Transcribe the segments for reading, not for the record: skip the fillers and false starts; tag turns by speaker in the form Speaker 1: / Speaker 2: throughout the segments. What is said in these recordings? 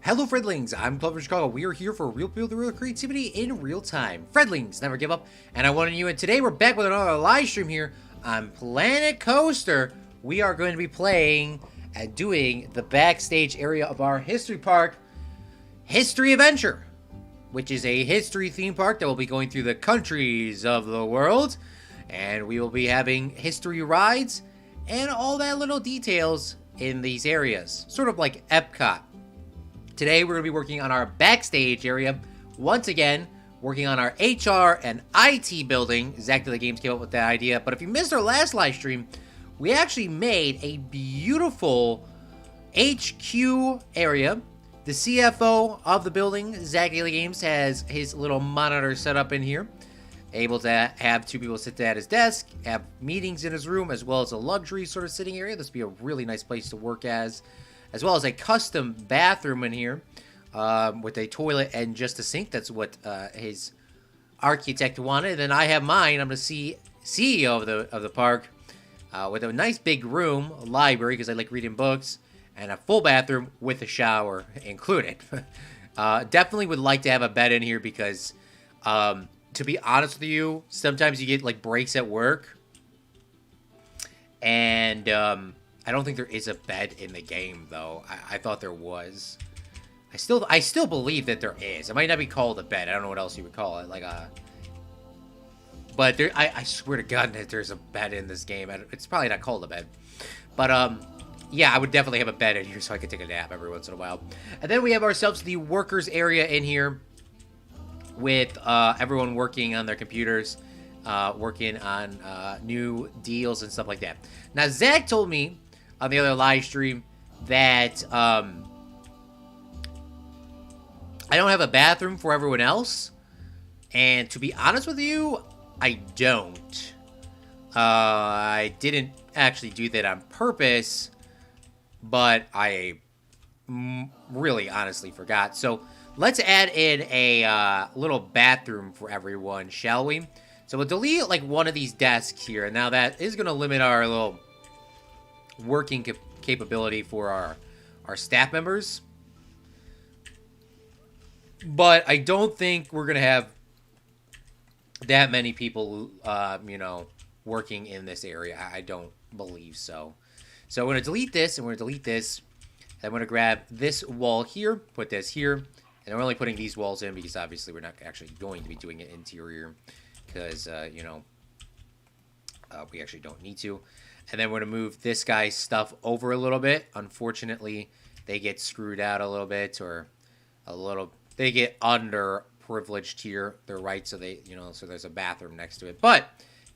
Speaker 1: Hello Fredlings, I'm Claude from Chicago. We are here for real people, the real creativity in real time. Fredlings, never give up, and I wanted you, and today we're back with another live stream here on Planet Coaster. We are going to be playing and doing the backstage area of our history park, History Adventure, which is a history theme park that will be going through the countries of the world, and we will be having history rides and all that little details in these areas, sort of like Epcot. Today, we're going to be working on our backstage area. Once again, working on our HR and IT building. Zach the Games came up with that idea. But if you missed our last live stream, we actually made a beautiful HQ area. The CFO of the building, Zach Daily Games, has his little monitor set up in here. Able to have two people sit at his desk, have meetings in his room, as well as a luxury sort of sitting area. This would be a really nice place to work as well as a custom bathroom in here with a toilet and just a sink. That's what his architect wanted. And I have mine. I'm the CEO of the park with a nice big room, a library because I like reading books, and a full bathroom with a shower included. Definitely would like to have a bed in here because, to be honest with you, sometimes you get like breaks at work, and I don't think there is a bed in the game, though. I thought there was. I still believe that there is. It might not be called a bed. I don't know what else you would call it. Like a... But there, I swear to God that there's a bed in this game. It's probably not called a bed. But, yeah, I would definitely have a bed in here so I could take a nap every once in a while. And then we have ourselves the workers area in here with everyone working on their computers, working on new deals and stuff like that. Now, Zach told me on the other live stream that I don't have a bathroom for everyone else, and to be honest with you, I don't. I didn't actually do that on purpose, but I really honestly forgot. So let's add in a little bathroom for everyone, shall we? So we'll delete like one of these desks here, and now that is going to limit our little working capability for our staff members. But I don't think we're gonna have that many people you know, working in this area. I don't believe so. So I'm gonna delete this, and we're gonna delete this. I'm gonna grab this wall here, put this here, and we're only putting these walls in because obviously we're not actually going to be doing it interior because you know, we actually don't need to. And then we're going to move this guy's stuff over a little bit. Unfortunately, they get screwed out a little bit, or they get underprivileged here. They're right, so so there's a bathroom next to it. But,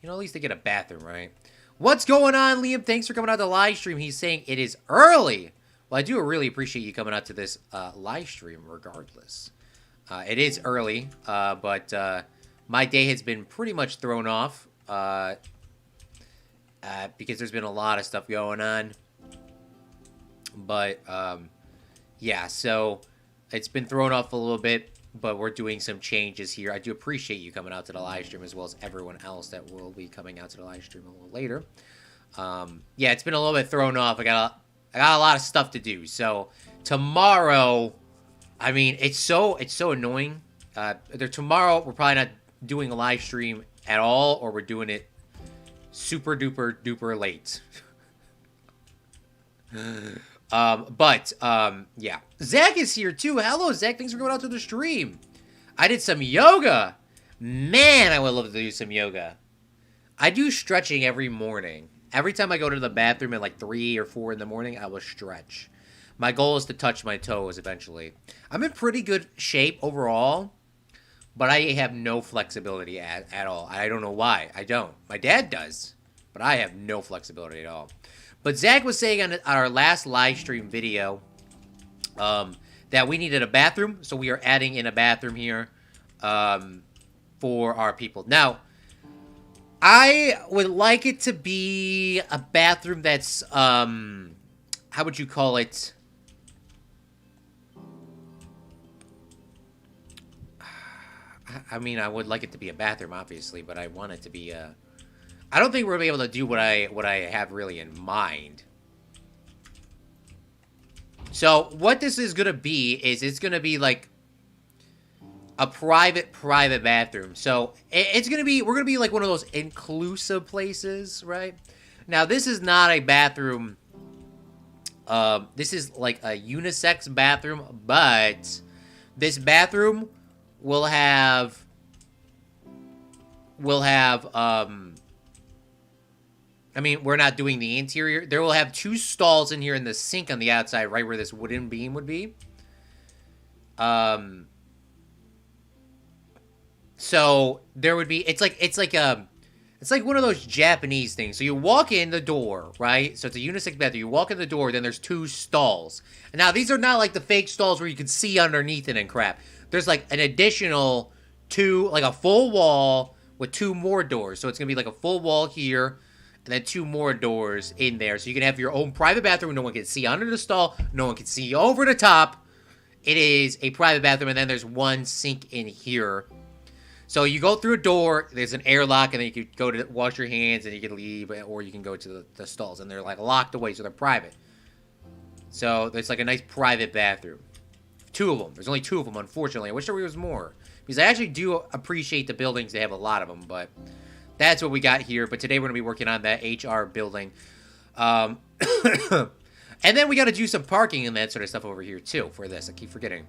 Speaker 1: you know, at least they get a bathroom, right? What's going on, Liam? Thanks for coming out to the live stream. He's saying it is early. Well, I do really appreciate you coming out to this live stream regardless. It is early, but my day has been pretty much thrown off. Because there's been a lot of stuff going on. But, yeah, so it's been thrown off a little bit, but we're doing some changes here. I do appreciate you coming out to the live stream, as well as everyone else that will be coming out to the live stream a little later. Yeah, it's been a little bit thrown off. I got a lot of stuff to do. So tomorrow, I mean, it's so annoying. Either tomorrow we're probably not doing a live stream at all, or we're doing it super duper duper late. Yeah. Zach is here too. Hello, Zach. Thanks for coming out to the stream. I did some yoga. Man, I would love to do some yoga. I do stretching every morning. Every time I go to the bathroom at like 3 or 4 in the morning, I will stretch. My goal is to touch my toes eventually. I'm in pretty good shape overall, but I have no flexibility at all. I don't know why. I don't. My dad does, but I have no flexibility at all. But Zach was saying on our last live stream video that we needed a bathroom, so we are adding in a bathroom here for our people. Now, I would like it to be a bathroom that's, how would you call it? I mean, I would like it to be a bathroom, obviously, but I want it to be a... I don't think we're going to be able to do what I have really in mind. So what this is gonna be is it's gonna be like a private bathroom. So it's gonna be, we're gonna be like one of those inclusive places, right? Now this is not a bathroom. This is like a unisex bathroom, but this bathroom will have I mean, we're not doing the interior. There will have 2 stalls in here and the sink on the outside, right where this wooden beam would be. So there would be, it's like one of those Japanese things. So you walk in the door, right? So it's a unisex bathroom. You walk in the door, then there's 2 stalls. And now these are not like the fake stalls where you can see underneath it and crap. There's like an additional 2, like a full wall with 2 more doors. So it's gonna be like a full wall here, and then 2 more doors in there. So you can have your own private bathroom. No one can see under the stall. No one can see over the top. It is a private bathroom, and then there's 1 sink in here. So you go through a door, there's an airlock, and then you can go to wash your hands, and you can leave, or you can go to the stalls, and they're like locked away, so they're private. So there's like a nice private bathroom. 2 of them. There's only 2 of them, unfortunately. I wish there was more, because I actually do appreciate the buildings. They have a lot of them, but that's what we got here. But today we're going to be working on that HR building. And then we got to do some parking and that sort of stuff over here, too, for this. I keep forgetting.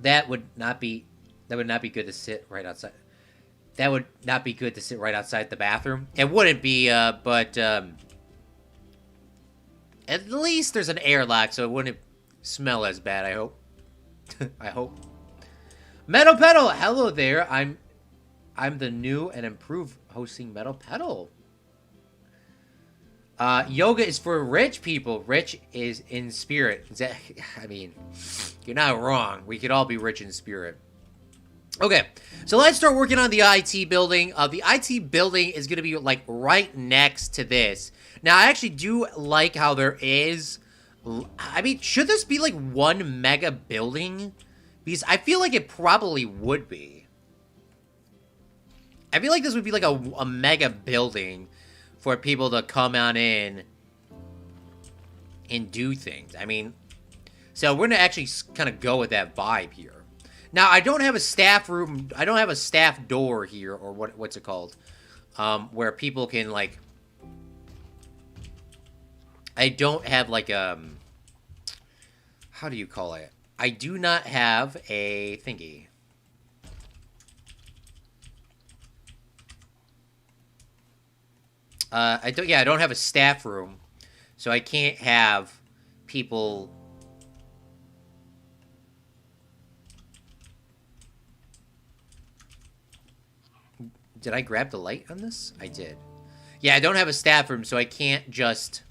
Speaker 1: That would not be good to sit right outside. That would not be good to sit right outside the bathroom. It wouldn't be, but at least there's an airlock, so it wouldn't smell as bad, I hope. I hope. Metal Pedal, hello there. I'm the new and improved hosting Metal Pedal. Yoga is for rich people. Rich is in spirit. I mean, you're not wrong. We could all be rich in spirit. Okay, so let's start working on the IT building. The IT building is going to be, like, right next to this. Now, I actually do like how there is... I mean, should this be, like, 1 mega building? Because I feel like it probably would be. I feel like this would be, like, a mega building for people to come on in and do things. I mean, so we're going to actually kind of go with that vibe here. Now, I don't have a staff room. I don't have a staff door here, or what's it called? Where people can, like... I don't have, like, how do you call it? I do not have a thingy. I don't have a staff room. So I can't have people... Did I grab the light on this? I did. Yeah, I don't have a staff room, so I can't just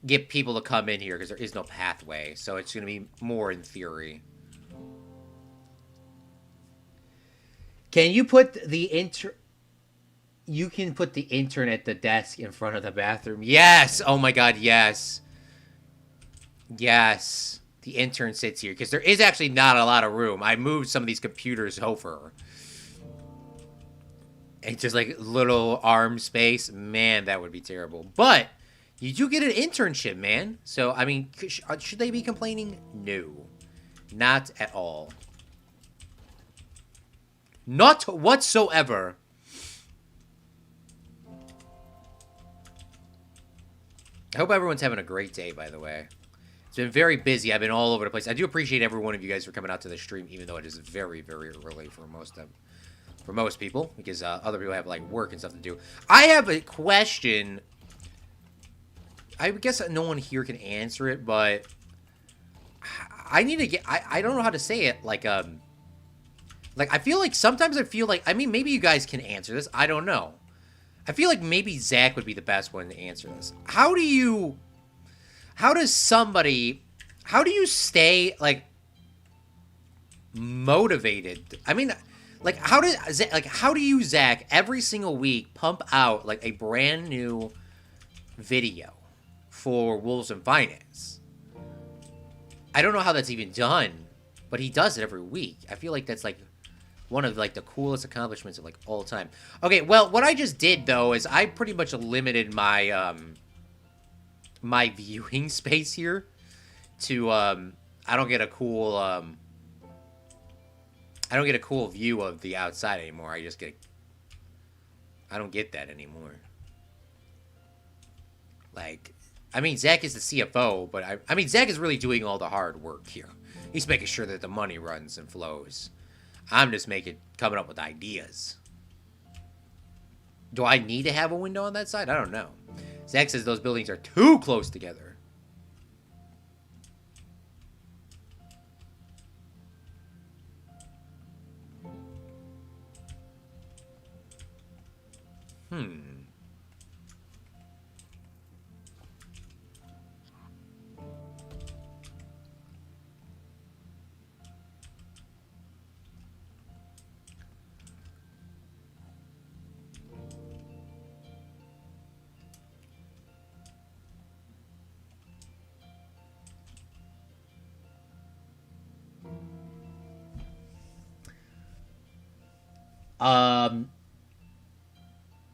Speaker 1: get people to come in here because there is no pathway. So it's going to be more in theory. Can you put the You can put the intern at the desk in front of the bathroom. Yes! Oh my god, yes. Yes. The intern sits here because there is actually not a lot of room. I moved some of these computers over. It's just like little arm space. Man, that would be terrible. But you do get an internship, man. So, I mean, should they be complaining? No. Not at all. Not whatsoever. I hope everyone's having a great day, by the way. It's been very busy. I've been all over the place. I do appreciate every one of you guys for coming out to the stream, even though it is very, very early for most people, because other people have, like, work and stuff to do. I have a question. I guess no one here can answer it, but I need to get... I don't know how to say it. Like, I feel like... Sometimes I feel like... I mean, maybe you guys can answer this. I don't know. I feel like maybe Zach would be the best one to answer this. How do you stay, like, motivated? I mean... Like, how do you, Zach, every single week pump out, like, a brand new video for Wolves in Finance? I don't know how that's even done, but he does it every week. I feel like that's, like, one of, like, the coolest accomplishments of, like, all time. Okay, well, what I just did, though, is I pretty much limited my, my viewing space here to I don't get a cool I don't get a cool view of the outside anymore. I don't get that anymore. Like, I mean, Zach is the CFO, but I mean, Zach is really doing all the hard work here. He's making sure that the money runs and flows. I'm just coming up with ideas. Do I need to have a window on that side? I don't know. Zach says those buildings are too close together.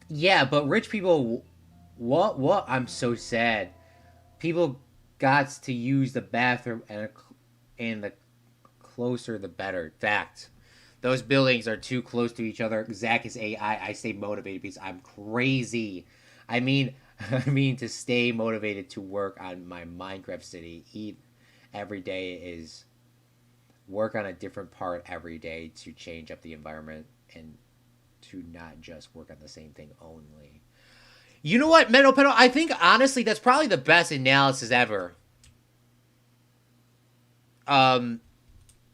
Speaker 1: Yeah, but rich people, what? I'm so sad. People got to use the bathroom, and the closer the better. Fact. Those buildings are too close to each other. Zach is AI. I stay motivated because I'm crazy. I mean, I mean to stay motivated to work on my Minecraft city. Eat every day is work on a different part every day to change up the environment and to not just work on the same thing only. You know what, Meadow Pedal? I think honestly that's probably the best analysis ever.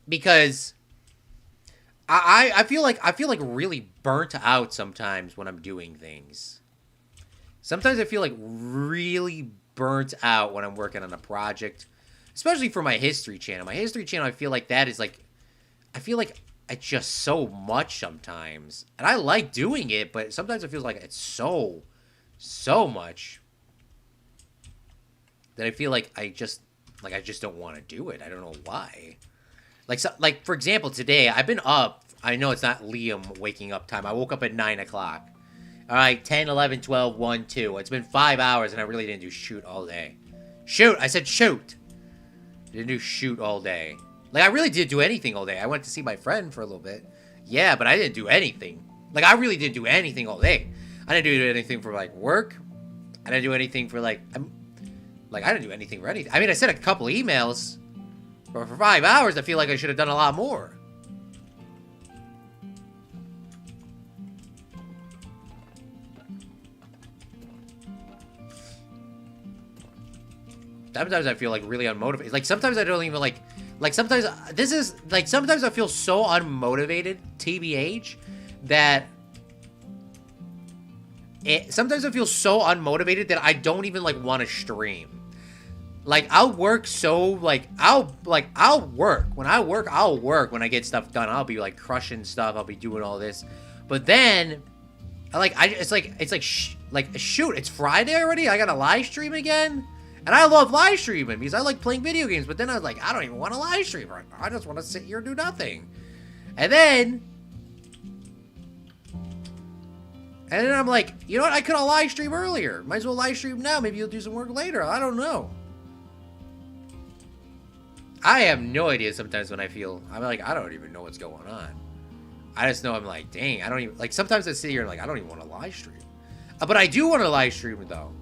Speaker 1: Because I feel like really burnt out sometimes when I'm doing things. Sometimes I feel like really burnt out when I'm working on a project, especially for my history channel. My history channel, I feel like that is like, I feel like it's just so much sometimes, and I like doing it, but sometimes it feels like it's so much that I feel like I just don't want to do it. I don't know why. Like for example, today I've been up. I know it's not Liam waking up time. I woke up at 9 o'clock. All right, 10, 11, 12, 1, 2. It's been 5 hours, and I really didn't do shoot all day. Shoot! I said shoot! I didn't do shoot all day. Like, I really didn't do anything all day. I went to see my friend for a little bit. Yeah, but I didn't do anything. Like, I really didn't do anything all day. I didn't do anything for, like, work. I didn't do anything for, like... I didn't do anything for anything. I mean, I sent a couple emails. But for 5 hours, I feel like I should have done a lot more. Sometimes I feel, like, really unmotivated. Like, sometimes I don't even, like, sometimes... This is... Like, sometimes I feel so unmotivated, TBH, that... Sometimes I feel so unmotivated that I don't even, like, want to stream. Like, I'll work so, like, I'll work. When I work, I'll work. When I get stuff done, I'll be, like, crushing stuff. I'll be doing all this. But then, it's like, shoot, it's Friday already? I gotta live stream again? And I love live streaming because I like playing video games. But then I was like, I don't even want to live stream right now. I just want to sit here and do nothing. And then I'm like, you know what? I could have live streamed earlier. Might as well live stream now. Maybe you'll do some work later. I don't know. I have no idea sometimes when I'm like, I don't even know what's going on. I just know I'm like, dang, I don't even, like, sometimes I sit here and like, I don't even want to live stream. But I do want to live stream though.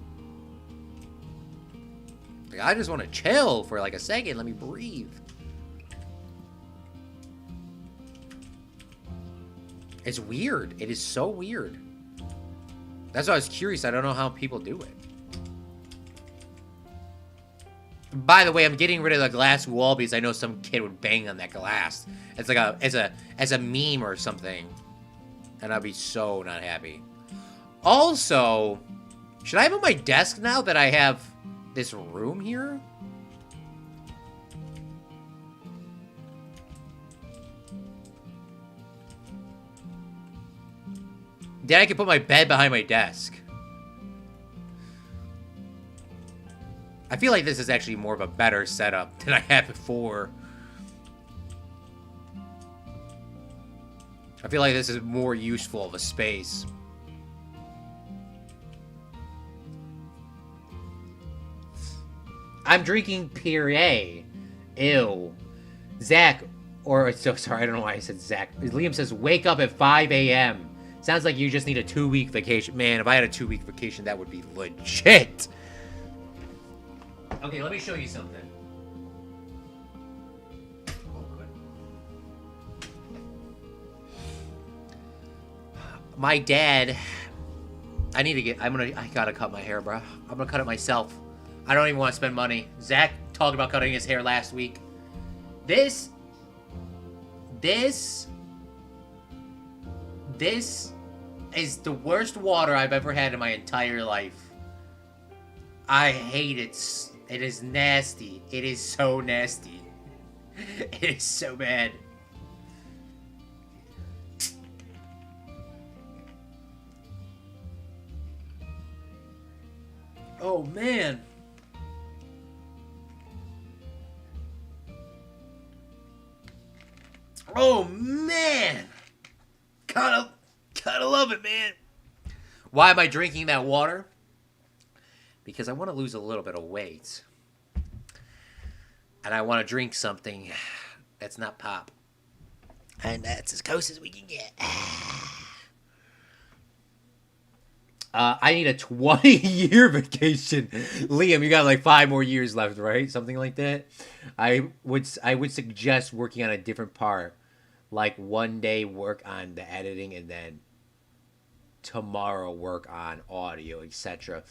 Speaker 1: Like, I just want to chill for like a second. Let me breathe. It's weird. It is so weird. That's why I was curious. I don't know how people do it. By the way, I'm getting rid of the glass wall because I know some kid would bang on that glass. It's like as a meme or something. And I'd be so not happy. Also, should I have on my desk now that I have this room here? Then I can put my bed behind my desk. I feel like this is actually more of a better setup than I had before. I feel like this is more useful of a space. I'm drinking Puree. Ew. Zach, or so sorry, I don't know why I said Zach. Liam says, wake up at 5 a.m. Sounds like you just need a 2-week vacation. Man, if I had a 2-week vacation, that would be legit. Okay, let me show you something. My dad, I gotta cut my hair, bro. I'm gonna cut it myself. I don't even want to spend money. Zach talked about cutting his hair last week. This is the worst water I've ever had in my entire life. I hate it. It is nasty. It is so nasty. It is so bad. Oh, man. Oh, man. Gotta love it, man. Why am I drinking that water? Because I want to lose a little bit of weight. And I want to drink something that's not pop. And that's as close as we can get. I need a 20-year vacation. Liam, you got like 5 more years left, right? Something like that. I would suggest working on a different part. Like one day work on the editing and then tomorrow work on audio, etc.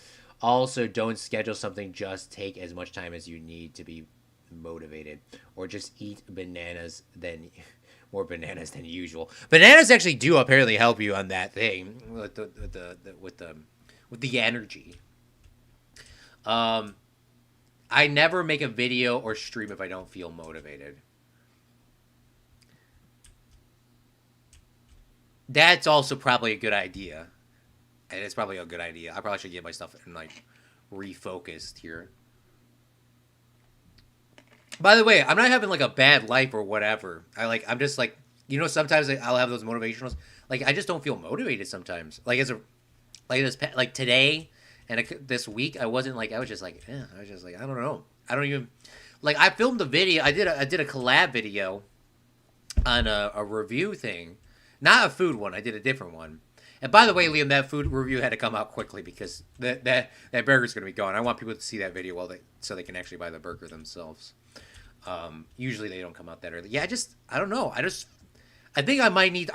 Speaker 1: Also, don't schedule something. Just take as much time as you need to be motivated. Or just eat more bananas than usual. Bananas actually do apparently help you on that thing with the energy. I never make a video or stream if I don't feel motivated. That's also probably a good idea. And it's probably a good idea. I probably should get my stuff like refocused here. By the way, I'm not having like a bad life or whatever. I'm just like, sometimes I'll have those motivationals. Like I just don't feel motivated sometimes. Like today and this week, I was just like, I don't know. I don't even like. I filmed a video. I did a collab video on a review thing, not a food one. I did a different one. And by the way, Liam, that food review had to come out quickly because that burger's gonna be gone. I want people to see that video so they can actually buy the burger themselves. Usually they don't come out that early. Yeah, I don't know. I think I might need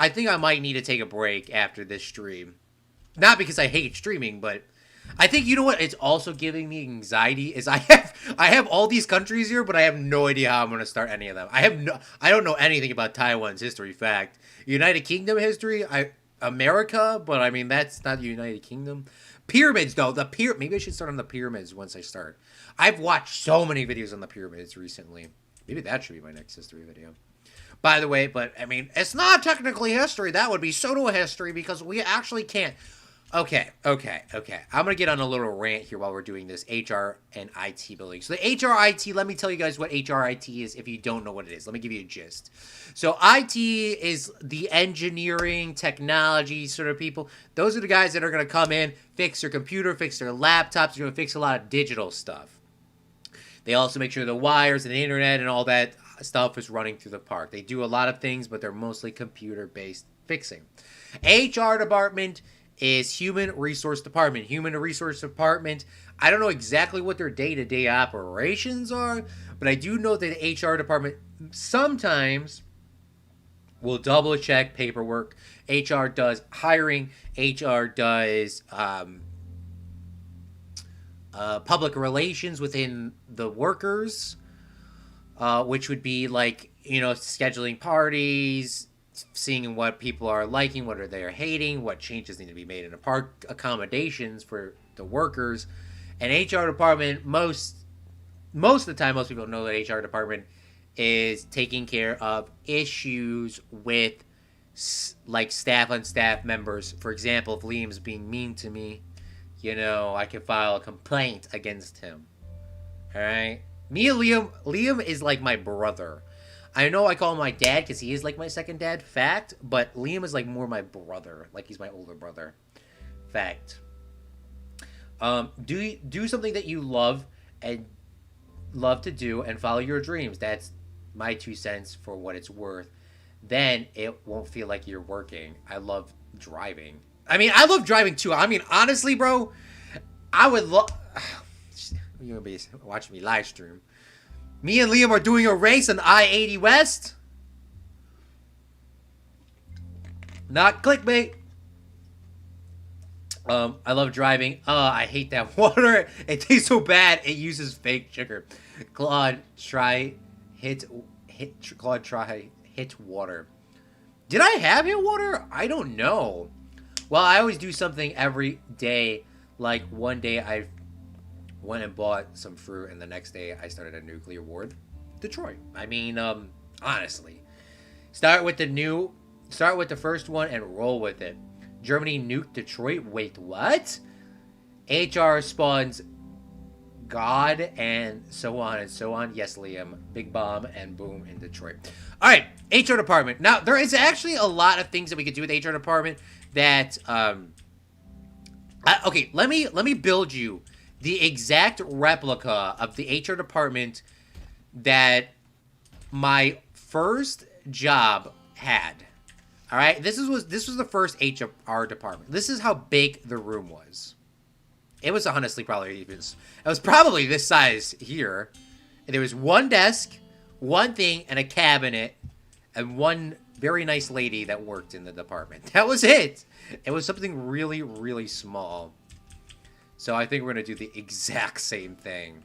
Speaker 1: to take a break after this stream. Not because I hate streaming, but I think, you know what, it's also giving me anxiety is I have all these countries here, but I have no idea how I'm going to start any of them. I don't know anything about Taiwan's history. Fact, United Kingdom history, America, but I mean that's not the United Kingdom. Pyramids though, maybe I should start on the pyramids once I start. I've watched so many videos on the pyramids recently. Maybe that should be my next history video. By the way, but I mean, it's not technically history. That would be pseudo-history because we actually can't. Okay. I'm going to get on a little rant here while we're doing this HR and IT building. So the HRIT, let me tell you guys what HRIT is if you don't know what it is. Let me give you a gist. So IT is the engineering, technology sort of people. Those are the guys that are going to come in, fix their computer, fix their laptops. They're going to fix a lot of digital stuff. They also make sure the wires and the internet and all that stuff is running through the park. They do a lot of things, but they're mostly computer-based fixing. HR department is Human Resource Department. Human Resource Department, I don't know exactly what their day-to-day operations are, but I do know that the HR department sometimes will double-check paperwork. HR does hiring. HR does public relations within the workers, which would be like, scheduling parties, seeing what people are liking, what are they hating, what changes need to be made in the park, accommodations for the workers. And HR department, most of the time, most people know that HR department is taking care of issues with like staff on staff members. For example, if Liam's being mean to me, I can file a complaint against him. All right, me and Liam is like my brother. I know I call him my dad because he is like my second dad, fact, but Liam is like more my brother, like he's my older brother, fact. Do something that you love and love to do and follow your dreams. That's my 2 cents for what it's worth. Then it won't feel like you're working. I love driving. I mean, I love driving too. I mean, honestly, bro, I would love. You're gonna be watching me live stream. Me and Liam are doing a race on I-80 West. Not clickbait. I love driving. I hate that water. It tastes so bad. It uses fake sugar. Claude, try hit water. Did I have hit water? I don't know. Well, I always do something every day. Like one day I went and bought some fruit, and the next day I started a nuclear war. Detroit. I mean, honestly, start with the first one and roll with it. Germany nuked Detroit. Wait, what? HR spawns God and so on and so on. Yes, Liam. Big bomb and boom in Detroit. All right, HR department. Now, there is actually a lot of things that we could do with HR department that, okay, let me build you the exact replica of the HR department that my first job had. All right, this was the first HR department. This is how big the room was. It was honestly it was probably this size here. And there was one desk, one thing, and a cabinet, and one very nice lady that worked in the department. That was it. It was something really, really small. So I think we're gonna do the exact same thing.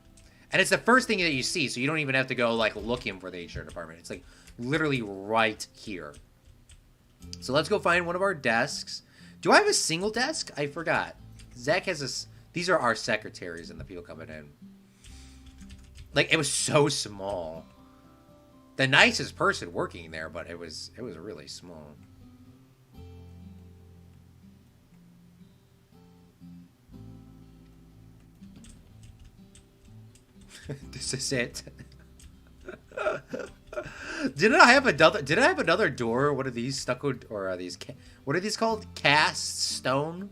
Speaker 1: And it's the first thing that you see, so you don't even have to go like looking for the HR department. It's like literally right here. So let's go find one of our desks. Do I have a single desk? I forgot. Zach has a... These are our secretaries and the people coming in. Like, it was so small. The nicest person working there, but it was really small. This is it. Did I have another door? What are these stucco, or are these, what are these called? Cast stone?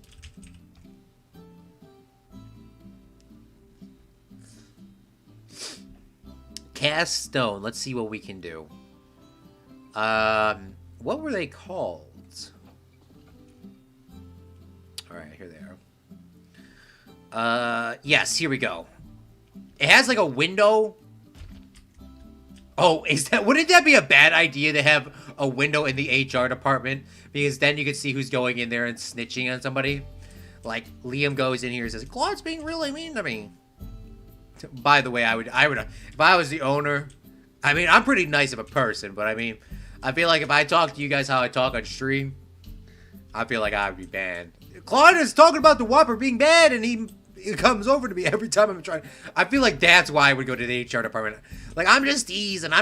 Speaker 1: Cast stone. Let's see what we can do. What were they called? Alright, here they are. Yes, here we go. It has like a window. Oh, wouldn't that be a bad idea to have a window in the HR department? Because then you could see who's going in there and snitching on somebody. Like, Liam goes in here and says, Claude's being really mean to me. By the way, I would, if I was the owner, I mean, I'm pretty nice of a person, but I mean, I feel like if I talk to you guys how I talk on stream, I feel like I would be banned. Claude is talking about the Whopper being bad, and he comes over to me every time I'm trying. I feel like that's why I would go to the HR department. Like, I'm just teasing.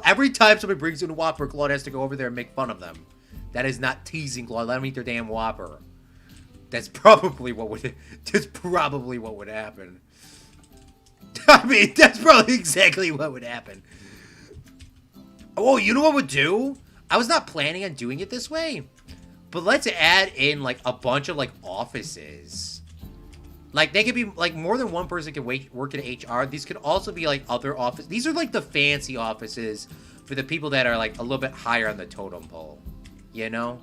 Speaker 1: Every time somebody brings in a Whopper, Claude has to go over there and make fun of them. That is not teasing, Claude. Let them eat their damn Whopper. That's probably what would happen. I mean, that's probably exactly what would happen. Oh, you know what would do? I was not planning on doing it this way. But let's add in, like, a bunch of, like, offices. Like, they could be, like, more than one person can work in HR. These could also be, like, other offices. These are, like, the fancy offices for the people that are, like, a little bit higher on the totem pole. You know?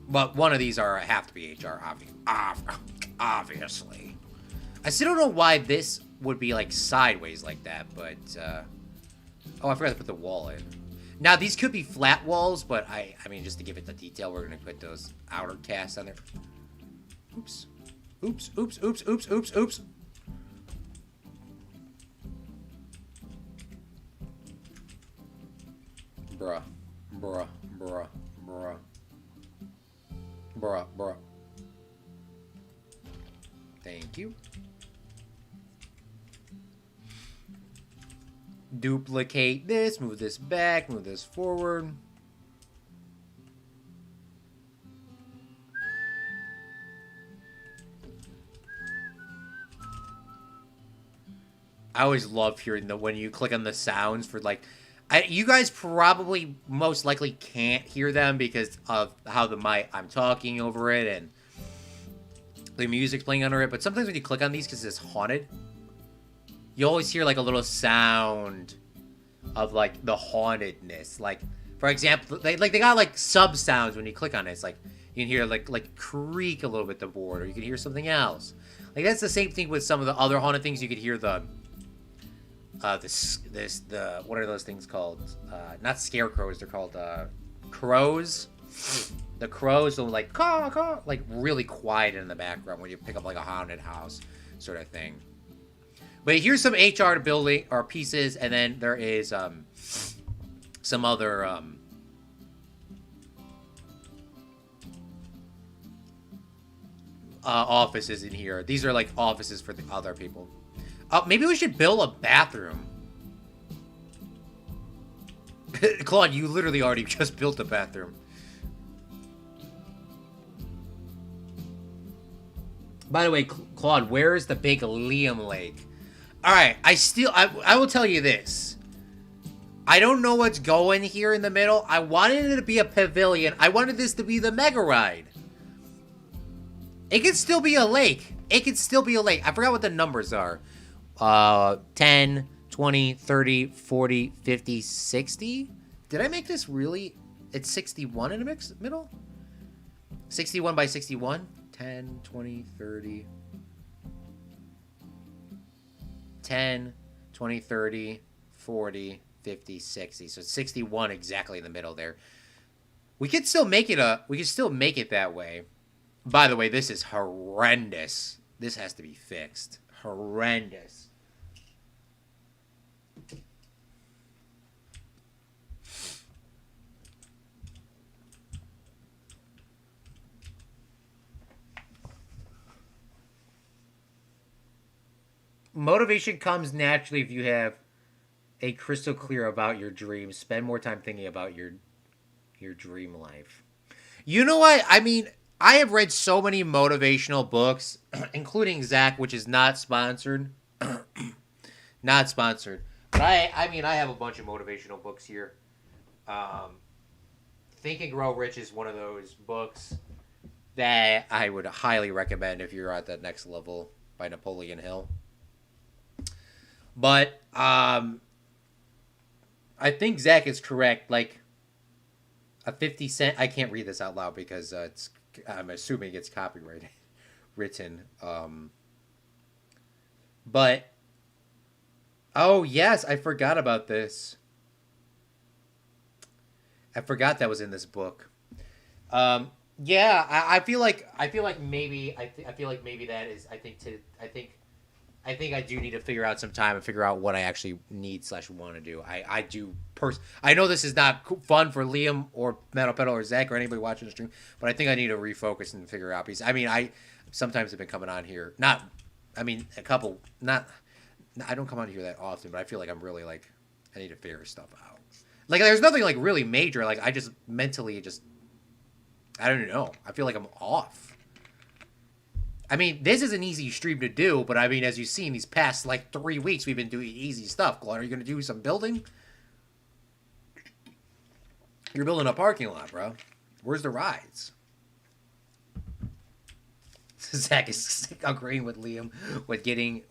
Speaker 1: But one of these have to be HR, obviously. I still don't know why this would be, like, sideways like that, but, oh, I forgot to put the wall in. Now, these could be flat walls, but I mean, just to give it the detail, we're going to put those outer casts on there. Oops. Oops, oops, oops, oops, oops, oops. Bruh. Bruh. Bruh. Bruh. Bruh. Bruh. Thank you. Duplicate this, move this back, move this forward. I always love hearing when you click on the sounds for like, you guys probably most likely can't hear them because of how I'm talking over it, and the music's playing under it. But sometimes when you click on these, because it's haunted, you always hear like a little sound of like the hauntedness. Like, for example, they got like sub sounds when you click on it. It's like you can hear like creak a little bit the board, or you can hear something else. Like that's the same thing with some of the other haunted things. You could hear the what are those things called? Not scarecrows. They're called crows. The crows will like caw, caw, like really quiet in the background when you pick up like a haunted house sort of thing. But here's some HR building or pieces, and then there is some other offices in here. These are like offices for the other people. Maybe we should build a bathroom. Claude, you literally already just built a bathroom. By the way, Claude, where is the big Liam Lake? Alright, I will tell you this. I don't know what's going here in the middle. I wanted it to be a pavilion. I wanted this to be the Mega Ride. It could still be a lake. It could still be a lake. I forgot what the numbers are. 10, 20, 30, 40, 50, 60? Did I make this really? It's 61 in the middle? 61 by 61? 10, 20, 30. 10, 20, 30, 40, 50, 60. So it's 61 exactly in the middle there. We could still make it that way. By the way, this is horrendous. This has to be fixed. Horrendous. Motivation comes naturally if you have a crystal clear about your dreams. Spend more time thinking about your dream life. You know what? I mean, I have read so many motivational books, including Zach, which is not sponsored. Not sponsored. But I mean, I have a bunch of motivational books here. Think and Grow Rich is one of those books that I would highly recommend if you're at that next level by Napoleon Hill. But I think Zach is correct. Like a 50-cent. I can't read this out loud because I'm assuming it's copyrighted written. But oh yes, I forgot about this. I forgot that was in this book. Yeah, I feel like maybe that is. I think I do need to figure out some time and figure out what I actually need / want to do. I know this is not fun for Liam or Metal Pedal or Zach or anybody watching the stream, but I think I need to refocus and figure out because I mean I sometimes have been coming on here. I don't come on here that often, but I feel like I'm really like I need to figure stuff out. Like there's nothing like really major. Like I just mentally I don't know. I feel like I'm off. I mean, this is an easy stream to do, but I mean, as you've seen, these past, 3 weeks, we've been doing easy stuff. Claude, are you going to do some building? You're building a parking lot, bro. Where's the rides? Zach is agreeing with Liam with getting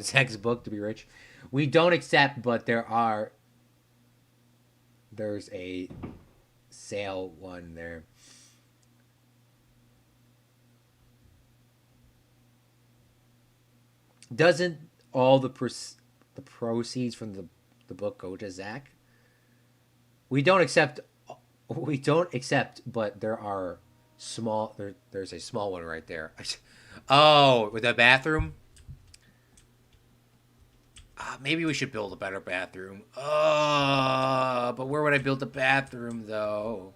Speaker 1: Zach's book to be rich. We don't accept, but there's a sale one there. Doesn't all the proceeds from the book go to Zach? We don't accept, but there are small. There's a small one right there. Oh, with the bathroom. Maybe we should build a better bathroom. But where would I build the bathroom though?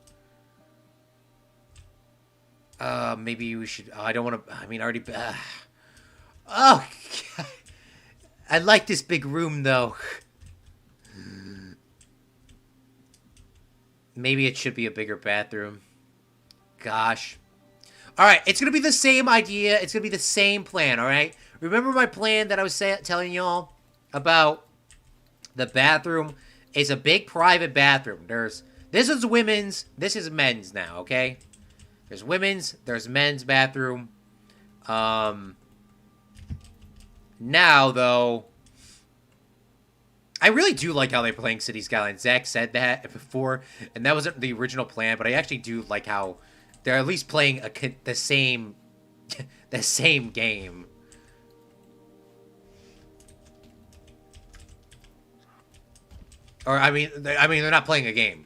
Speaker 1: Maybe we should. I don't want to. I mean, I already. Oh, God. I like this big room, though. Maybe it should be a bigger bathroom. Gosh. All right, it's going to be the same idea. It's going to be the same plan, all right? Remember my plan that I was telling y'all about the bathroom? It's a big private bathroom. This is women's, this is men's now, okay? There's women's, there's men's bathroom. Now, though, I really do like how they're playing City Skylines. Zach said that before, and that wasn't the original plan, but I actually do like how they're at least playing the same the same game. Or I mean they're not playing a game.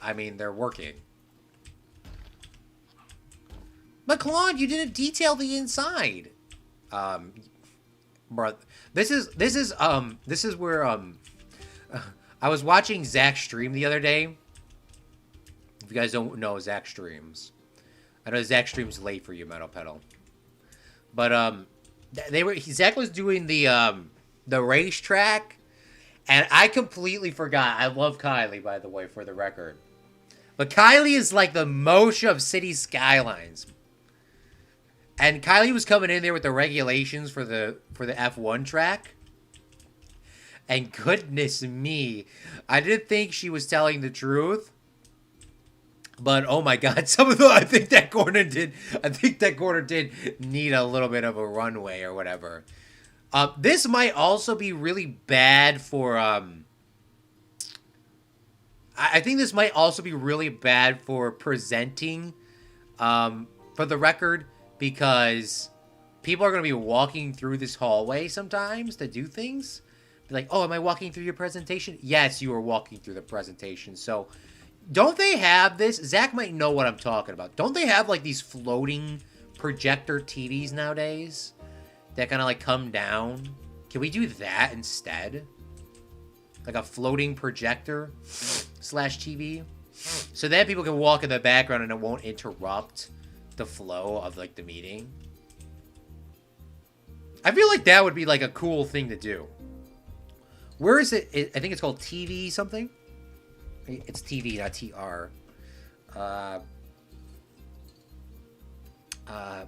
Speaker 1: I mean they're working. But Claude, you didn't detail the inside. Bro, this is where I was watching Zach stream the other day. If you guys don't know, Zach streams. I know Zach streams late for you, Metal Pedal. But Zach was doing the racetrack, and I completely forgot. I love Kylie, by the way, for the record. But Kylie is like the Moshe of City Skylines. And Kylie was coming in there with the regulations for the F1 track. And goodness me, I didn't think she was telling the truth. But oh my god, some of the I think that corner did need a little bit of a runway or whatever. This might also be really bad for I think this might also be really bad for presenting for the record, because people are going to be walking through this hallway sometimes to do things. Be like, oh, am I walking through your presentation? Yes, you are walking through the presentation. So, don't they have this? Zach might know what I'm talking about. Don't they have, like, these floating projector TVs nowadays that kind of, like, come down? Can we do that instead? Like a floating projector / TV? So then people can walk in the background and it won't interrupt the flow of, like, the meeting. I feel like that would be, like, a cool thing to do. Where is it? I think it's called TV something. It's TV, not TR.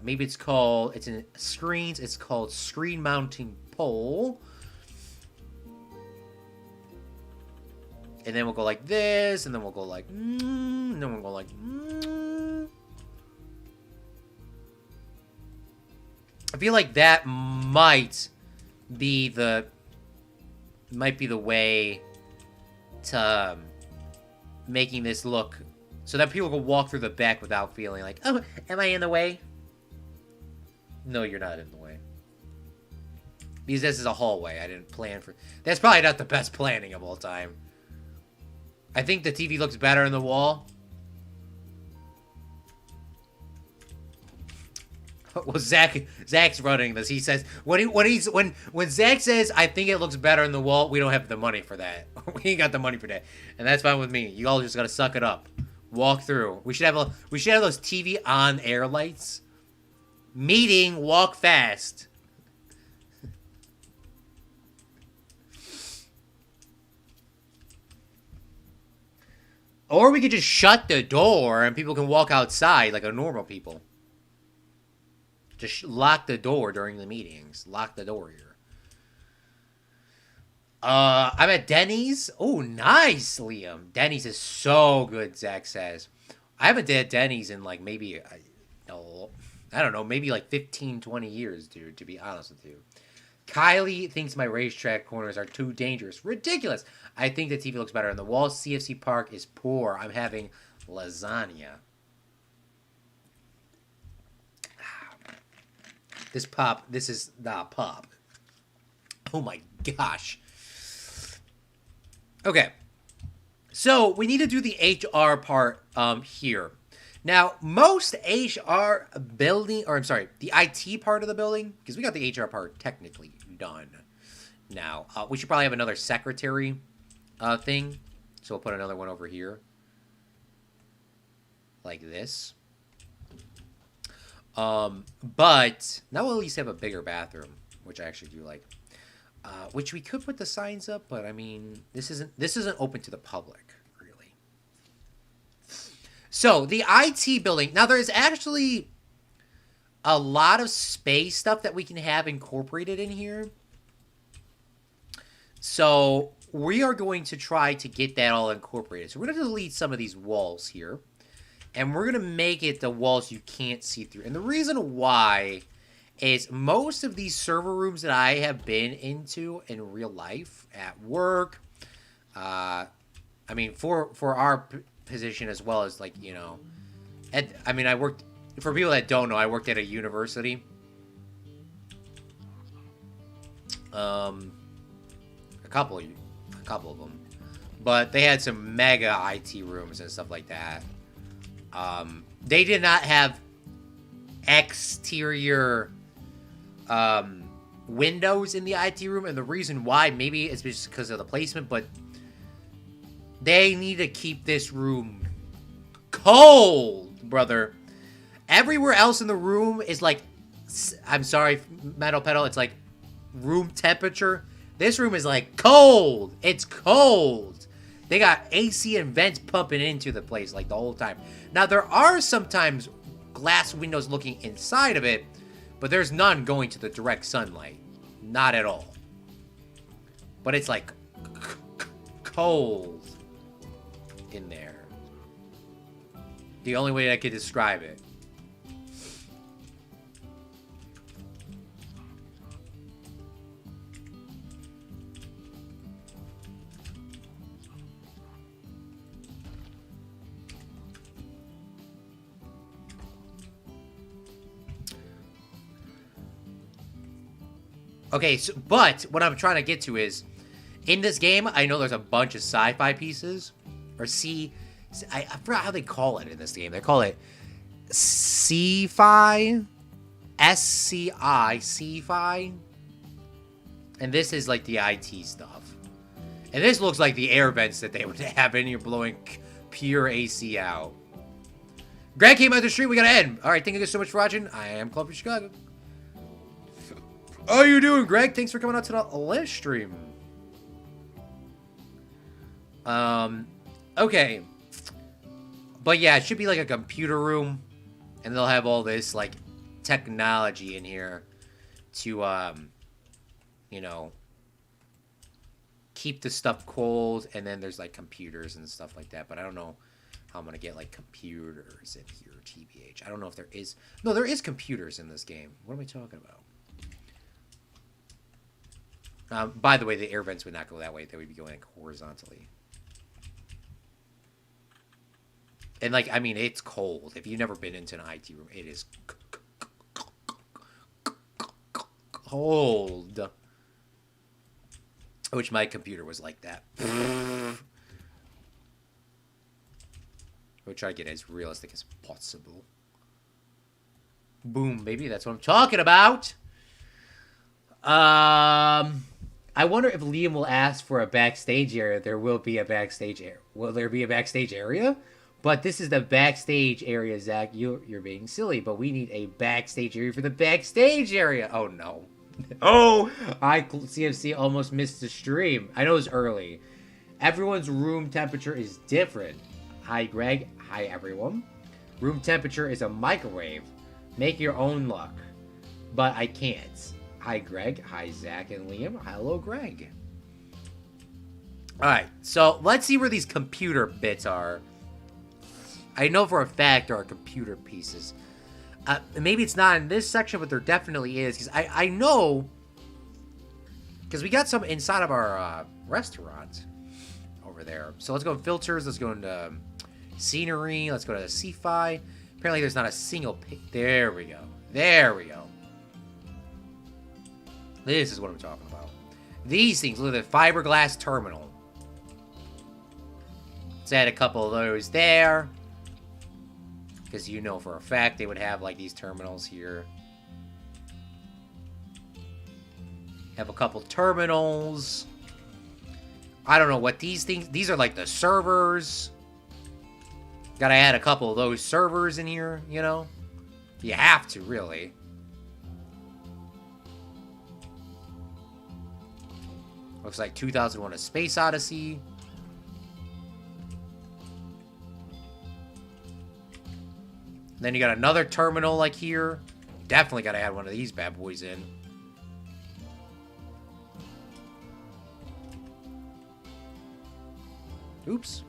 Speaker 1: Maybe it's called, it's in screens, it's called screen mounting pole. And then we'll go like this, and then we'll go like, and then we'll go like, I feel like that might be the way to making this look so that people can walk through the back without feeling like, oh, am I in the way? No, you're not in the way. Because this is a hallway. I didn't plan for... That's probably not the best planning of all time. I think the TV looks better on the wall. Well, Zach's running this. He says when Zach says I think it looks better on the wall, we don't have the money for that. We ain't got the money for that, and that's fine with me. You all just gotta suck it up, walk through. We should have those TV on air lights. Meeting, walk fast. Or we could just shut the door and people can walk outside like a normal people. Just lock the door during the meetings. Lock the door here. I'm at Denny's. Oh, nice, Liam. Denny's is so good, Zach says. I haven't been at Denny's in like maybe, I don't know, maybe like 15, 20 years, dude, to be honest with you. Kylie thinks my racetrack corners are too dangerous. Ridiculous. I think the TV looks better on the wall. CFC Park is poor. I'm having lasagna. This is not pop. Oh my gosh. Okay. So, we need to do the HR part here. Now, most HR building, or I'm sorry, the IT part of the building, because we got the HR part technically done now. We should probably have another secretary thing. So, we'll put another one over here. Like this. But now we'll at least have a bigger bathroom, which I actually do like. Which we could put the signs up, but I mean, this isn't open to the public, really. So the IT building. Now there's actually a lot of space stuff that we can have incorporated in here. So we are going to try to get that all incorporated. So we're going to delete some of these walls here. And we're going to make it the walls you can't see through. And the reason why is most of these server rooms that I have been into in real life, at work, I mean, for our position as well as, like, you know, I mean, I worked, for people that don't know, I worked at a university. A couple of them. But they had some mega IT rooms and stuff like that. They did not have exterior windows in the IT room, and the reason why, maybe it's just because of the placement, but they need to keep this room cold, brother. Everywhere else in the room is like, I'm sorry, Metal Pedal, it's like room temperature. This room is like cold. It's cold. They got AC and vents pumping into the place like the whole time. Now, there are sometimes glass windows looking inside of it, but there's none going to the direct sunlight. Not at all. But it's like cold in there. The only way I could describe it. Okay, so, but what I'm trying to get to is, in this game, I know there's a bunch of sci-fi pieces, or I forgot how they call it in this game. They call it sci-fi, S-C-I, sci-fi, and this is like the IT stuff. And this looks like the air vents that they would have in here blowing pure AC out. Greg came out the street, we gotta end. Alright, thank you guys so much for watching. I am Claude from Chicago. How you doing, Greg? Thanks for coming out to the live stream. Okay. But yeah, it should be like a computer room. And they'll have all this, like, technology in here to, you know, keep the stuff cold. And then there's, like, computers and stuff like that. But I don't know how I'm going to get, like, computers in here, TBH. I don't know if there is. No, there is computers in this game. What am I talking about? By the way, the air vents would not go that way. They would be going like horizontally. And like, I mean, it's cold. If you've never been into an IT room, it is cold. I wish my computer was like that. We'll try to get as realistic as possible. Boom, baby. That's what I'm talking about. I wonder if Liam will ask for a backstage area. There will be a backstage area. Will there be a backstage area? But this is the backstage area, Zach. You're being silly, but we need a backstage area for the backstage area. Oh, no. Oh, CFC almost missed the stream. I know it's early. Everyone's room temperature is different. Hi, Greg. Hi, everyone. Room temperature is a microwave. Make your own luck. But I can't. Hi, Greg. Hi, Zach and Liam. Hello, Greg. Alright, so let's see where these computer bits are. I know for a fact there are computer pieces. Maybe it's not in this section, but there definitely is. Because I know... Because we got some inside of our restaurant over there. So let's go in filters. Let's go into scenery. Let's go to the sci-fi. Apparently there's not a single... There we go. There we go. This is what I'm talking about. These things, look at the fiberglass terminal. Let's add a couple of those there. Because you know for a fact they would have like these terminals here. Have a couple terminals. I don't know what these things... These are like the servers. Gotta add a couple of those servers in here, you know? You have to, really. Looks like 2001: A Space Odyssey. Then you got another terminal like here. Definitely got to add one of these bad boys in. Oops.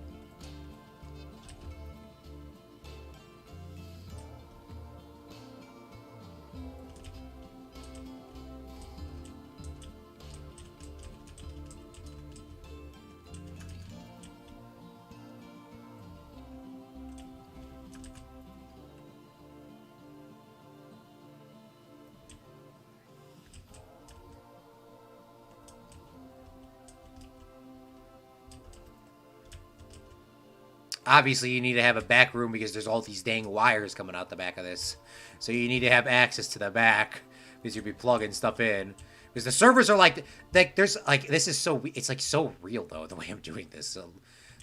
Speaker 1: Obviously, you need to have a back room because there's all these dang wires coming out the back of this. So you need to have access to the back because you'll be plugging stuff in. Because the servers are like there's like, this is so, it's like so real though, the way I'm doing this. So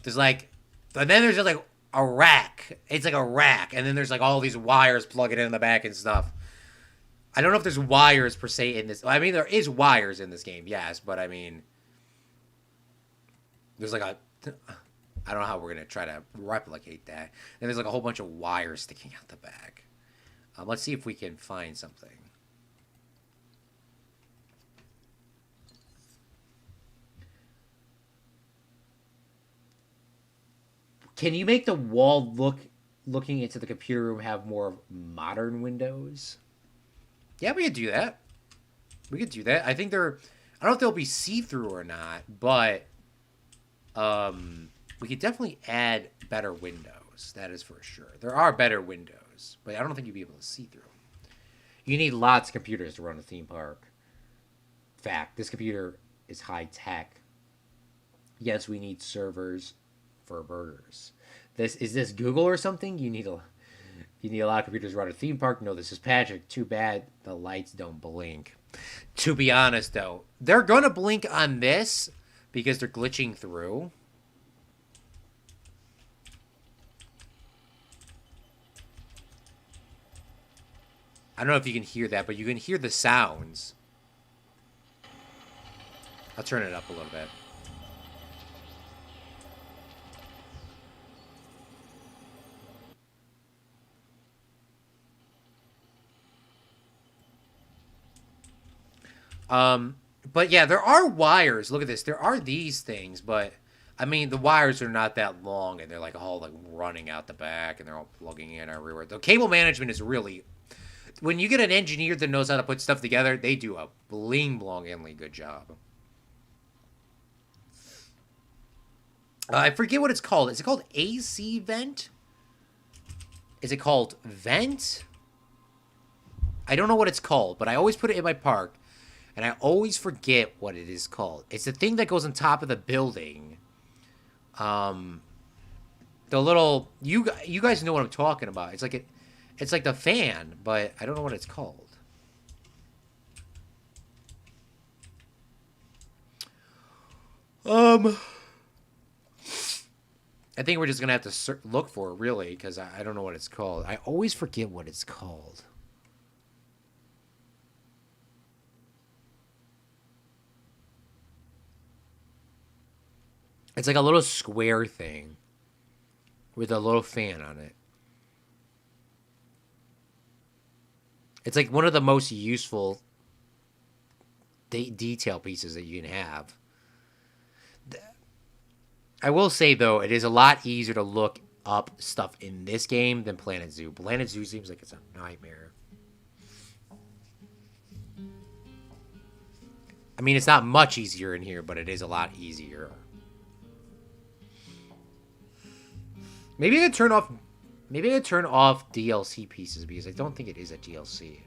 Speaker 1: there's like, and then there's just like a rack. It's like a rack. And then there's like all these wires plugging in the back and stuff. I don't know if there's wires per se in this. I mean, there is wires in this game, yes. But I mean, there's like a, I don't know how we're going to try to replicate that. And there's like a whole bunch of wires sticking out the back. Let's see if we can find something. Can you make the wall looking into the computer room have more modern windows? Yeah, we could do that. We could do that. I think they're, I don't know if they'll be see-through or not, but we could definitely add better windows. That is for sure. There are better windows, but I don't think you'd be able to see through. You need lots of computers to run a theme park. Fact, this computer is high-tech. Yes, we need servers for burgers. Is this Google or something? You need a lot of computers to run a theme park. No, this is Patrick. Too bad the lights don't blink. To be honest, though, they're gonna blink on this because they're glitching through. I don't know if you can hear that, but you can hear the sounds. I'll turn it up a little bit. But yeah, there are wires. Look at this. There are these things, but I mean, the wires are not that long, and they're like all like running out the back, and they're all plugging in everywhere. The cable management is really, when you get an engineer that knows how to put stuff together, they do a bling-blongingly good job. I forget what it's called. Is it called AC vent? Is it called vent? I don't know what it's called, but I always put it in my park. And I always forget what it is called. It's the thing that goes on top of the building. The little, you guys know what I'm talking about. It's like the fan, but I don't know what it's called. I think we're just gonna have to look for it really, because I don't know what it's called. I always forget what it's called. It's like a little square thing with a little fan on it. It's like one of the most useful detail pieces that you can have. I will say, though, it is a lot easier to look up stuff in this game than Planet Zoo. Planet Zoo seems like it's a nightmare. I mean, it's not much easier in here, but it is a lot easier. Maybe I could turn off DLC pieces because I don't think it is a DLC.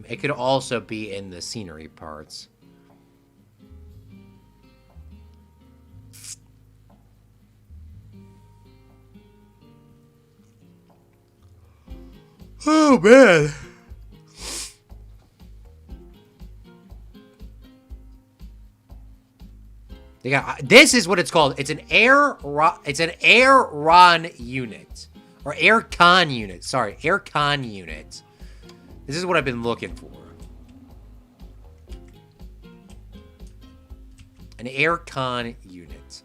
Speaker 1: It could also be in the scenery parts. Oh man. They got, this is what it's called. It's an air ron unit, or air con unit. Sorry, air con unit. This is what I've been looking for. An air con unit.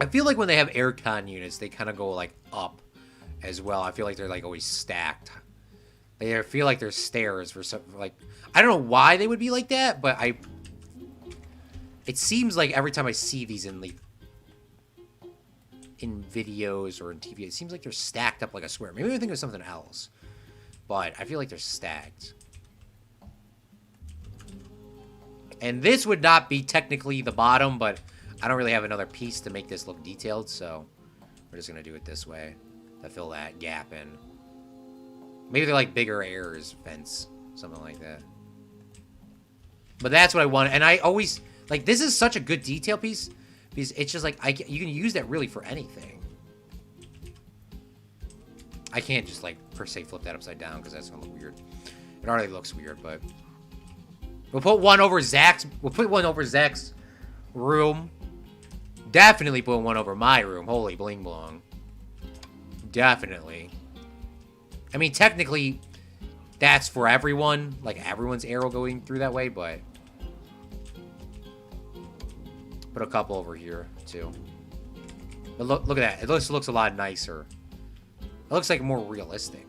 Speaker 1: I feel like when they have aircon units, they kind of go like up as well. I feel like they're like always stacked. I feel like there's stairs for something like, I don't know why they would be like that, but it seems like every time I see these in videos or in TV, it seems like they're stacked up like a square. Maybe I think of something else, but I feel like they're stacked. And this would not be technically the bottom, but I don't really have another piece to make this look detailed, so we're just going to do it this way to fill that gap in. Maybe they're like bigger airs vents, something like that. But that's what I want. And I always, like, this is such a good detail piece because it's just like, you can use that really for anything. I can't just, like, per se flip that upside down because that's going to look weird. It already looks weird, but we'll put one over Zach's. We'll put one over Zach's room. Definitely put one over my room. Holy bling blong. Definitely. I mean, technically, that's for everyone. Like, everyone's arrow going through that way, but put a couple over here, too. But look at that. It looks a lot nicer. It looks like more realistic.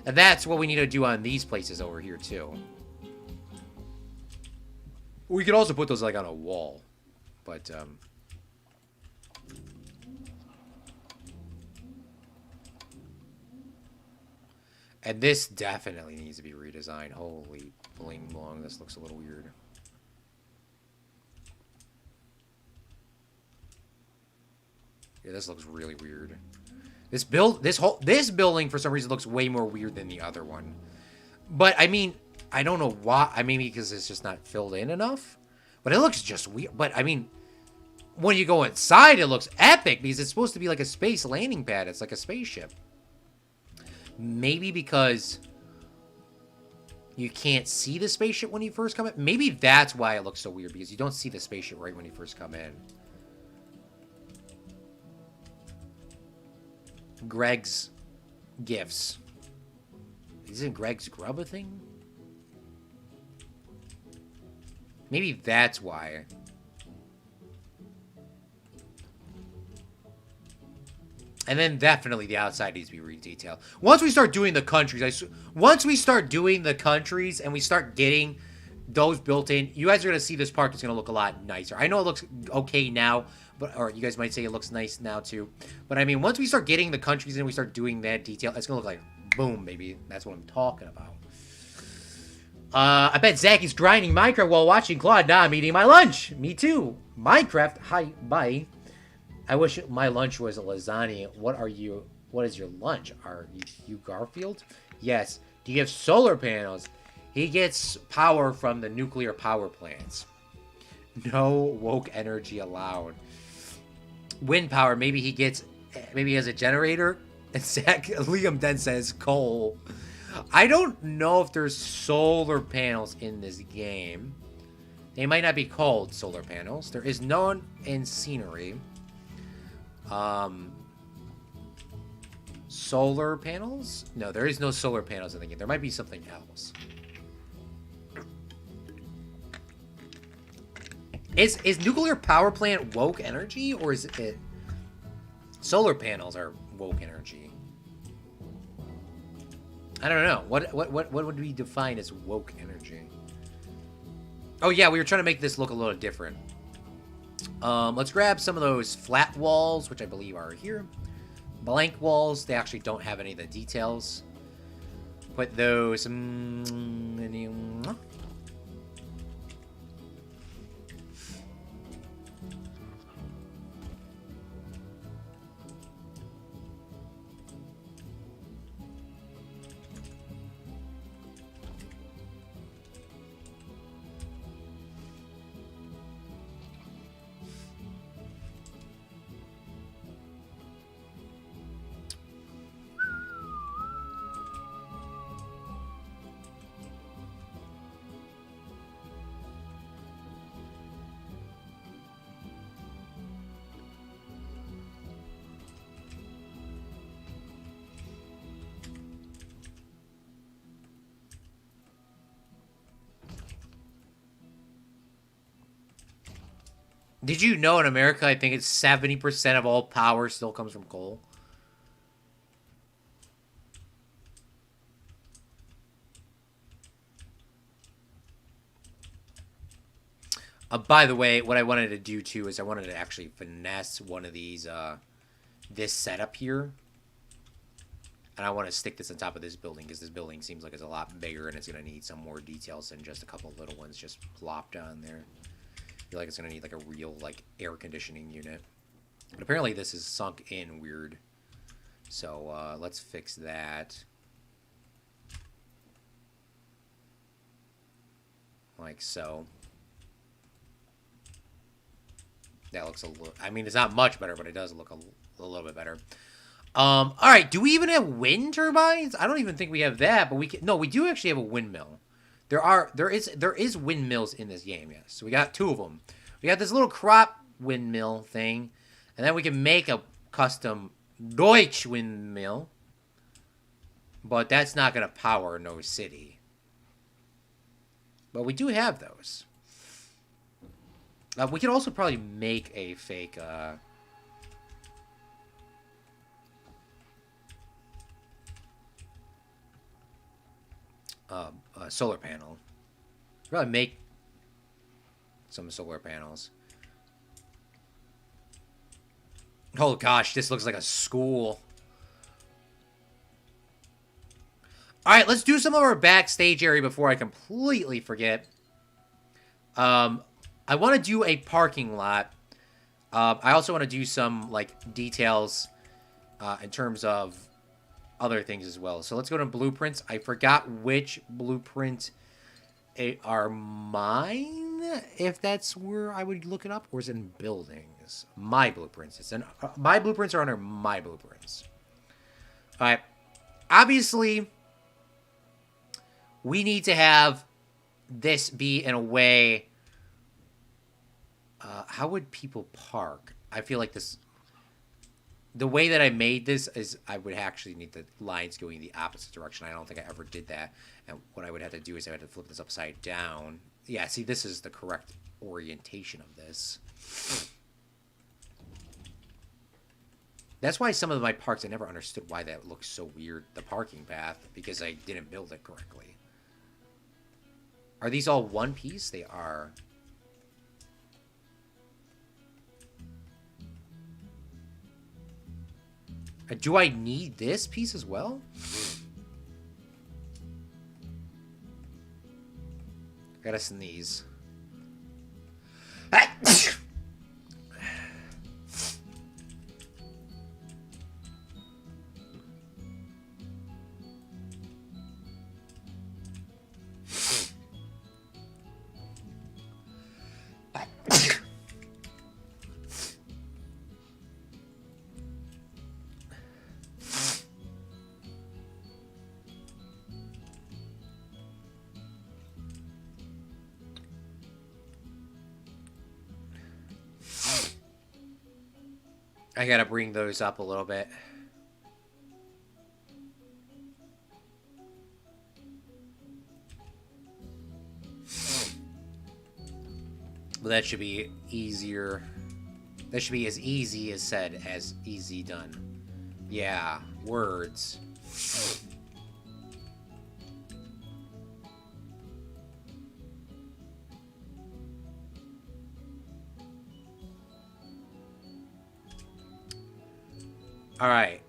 Speaker 1: And that's what we need to do on these places over here, too. We could also put those, like, on a wall. But, and this definitely needs to be redesigned. Holy bling blong, this looks a little weird. Yeah, this looks really weird. This building for some reason looks way more weird than the other one. But I mean, I don't know why. I mean, because it's just not filled in enough. But it looks just weird. But I mean, when you go inside, it looks epic because it's supposed to be like a space landing pad. It's like a spaceship. Maybe because you can't see the spaceship when you first come in. Maybe that's why it looks so weird, because you don't see the spaceship right when you first come in. Greg's gifts. Isn't Greg's grub a thing? Maybe that's why. And then definitely the outside needs to be re-detailed. Once we start doing the countries, once we start doing the countries and we start getting those built in, you guys are going to see this park is going to look a lot nicer. I know it looks okay now, but, or you guys might say it looks nice now too. But I mean, once we start getting the countries and we start doing that detail, it's going to look like boom, baby. That's what I'm talking about. I bet Zach is grinding Minecraft while watching Claude. Nah, I'm eating my lunch. Me too. Minecraft. Hi, bye. I wish my lunch was a lasagna. What is your lunch? Are you Garfield? Yes. Do you have solar panels? He gets power from the nuclear power plants. No woke energy allowed. Wind power. Maybe he has a generator. And Liam then says coal. I don't know if there's solar panels in this game. They might not be called solar panels. There is none in scenery. Solar panels? No, there is no solar panels in the game. There might be something else. Is nuclear power plant woke energy, or is it solar panels are woke energy? I don't know. What would we define as woke energy? Oh yeah, we were trying to make this look a little different. Let's grab some of those flat walls, which I believe are here. Blank walls, they actually don't have any of the details. Put those... Did you know in America, I think it's 70% of all power still comes from coal? By the way, what I wanted to do too is I wanted to actually finesse one of these, this setup here. And I want to stick this on top of this building because this building seems like it's a lot bigger and it's going to need some more details than just a couple of little ones just plopped on there. I feel like it's going to need like a real like air conditioning unit. But apparently this is sunk in weird. So let's fix that. Like so. That looks a little... I mean, it's not much better, but it does look a little bit better. All right, do we even have wind turbines? I don't even think we have that, but we can... No, we do actually have a windmill. There is windmills in this game, yes. So we got 2 of them. We got this little crop windmill thing, and then we can make a custom Deutsch windmill. But that's not going to power no city. But we do have those. We could also probably make a fake... solar panel. Probably make some solar panels. Oh gosh, this looks like a school. Alright, let's do some of our backstage area before I completely forget. I want to do a parking lot. I also want to do some, like, details in terms of other things as well. So let's go to blueprints. I forgot which blueprint are mine, if that's where I would look it up, or is it in buildings? My blueprints. It's in my blueprints are under my blueprints. All right. Obviously, we need to have this be in a way. How would people park? I feel like this... The way that I made this is I would actually need the lines going the opposite direction. I don't think I ever did that. And what I would have to do is I had to flip this upside down. Yeah, see, this is the correct orientation of this. That's why some of my parks, I never understood why that looks so weird, the parking path, because I didn't build it correctly. Are these all one piece? They are. Do I need this piece as well? I gotta sneeze. I gotta bring those up a little bit. But that should be easier. That should be as easy as said as easy done. Yeah, words. All right.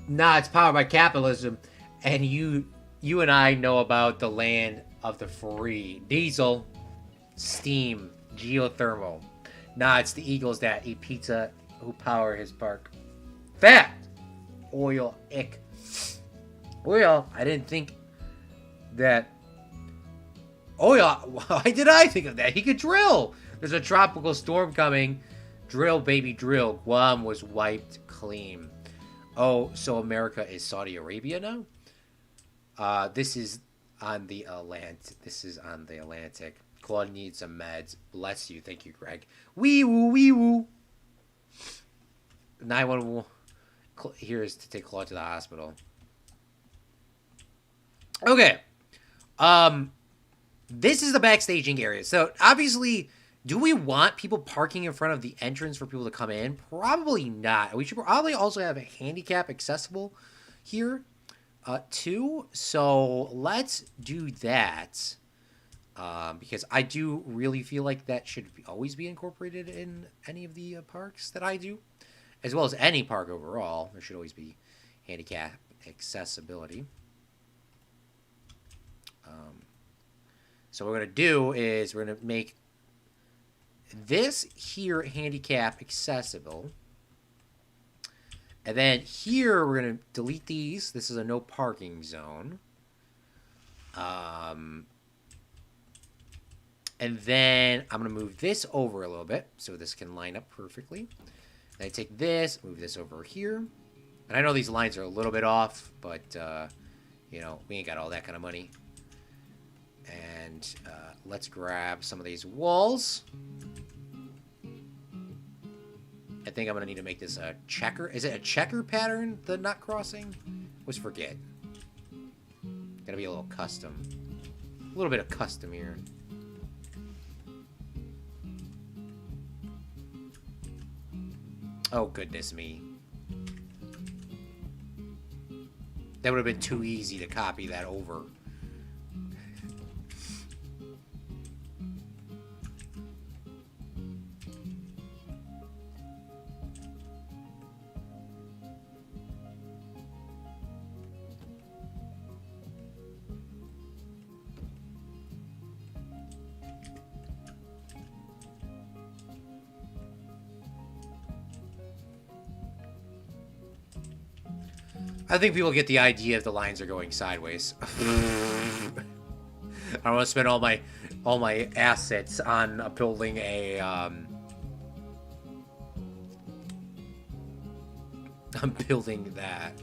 Speaker 1: Nah, it's powered by capitalism, and you and I know about the land of the free. Diesel, steam, geothermal. Nah, it's the Eagles that eat pizza who power his park. Fact. Oil, ick. Well, I didn't think that... Oh, yeah. Why did I think of that? He could drill. There's a tropical storm coming. Drill, baby, drill. Guam was wiped clean. Oh, so America is Saudi Arabia now? This is on the Atlantic. This is on the Atlantic. Claude needs some meds. Bless you. Thank you, Greg. Wee woo, wee woo. 911. Here is to take Claude to the hospital. Okay. This is the backstaging area. So, obviously, do we want people parking in front of the entrance for people to come in? Probably not. We should probably also have a handicap accessible here. 2. So let's do that. Because I do really feel like that should always be incorporated in any of the parks that I do, as well as any park overall. There should always be handicap accessibility. So what we're going to do is we're going to make this here handicap accessible. And then here we're going to delete these. This is a no parking zone. And then I'm going to move this over a little bit so this can line up perfectly. Then I take this, move this over here. And I know these lines are a little bit off, but, you know, we ain't got all that kind of money. And let's grab some of these walls. I think I'm going to need to make this a checker. Is it a checker pattern, the nut crossing? Always forget. Gotta be a little custom. A little bit of custom here. Oh, goodness me. That would have been too easy to copy that over. I think people get the idea if the lines are going sideways. I don't want to spend all my assets on building a I'm building that.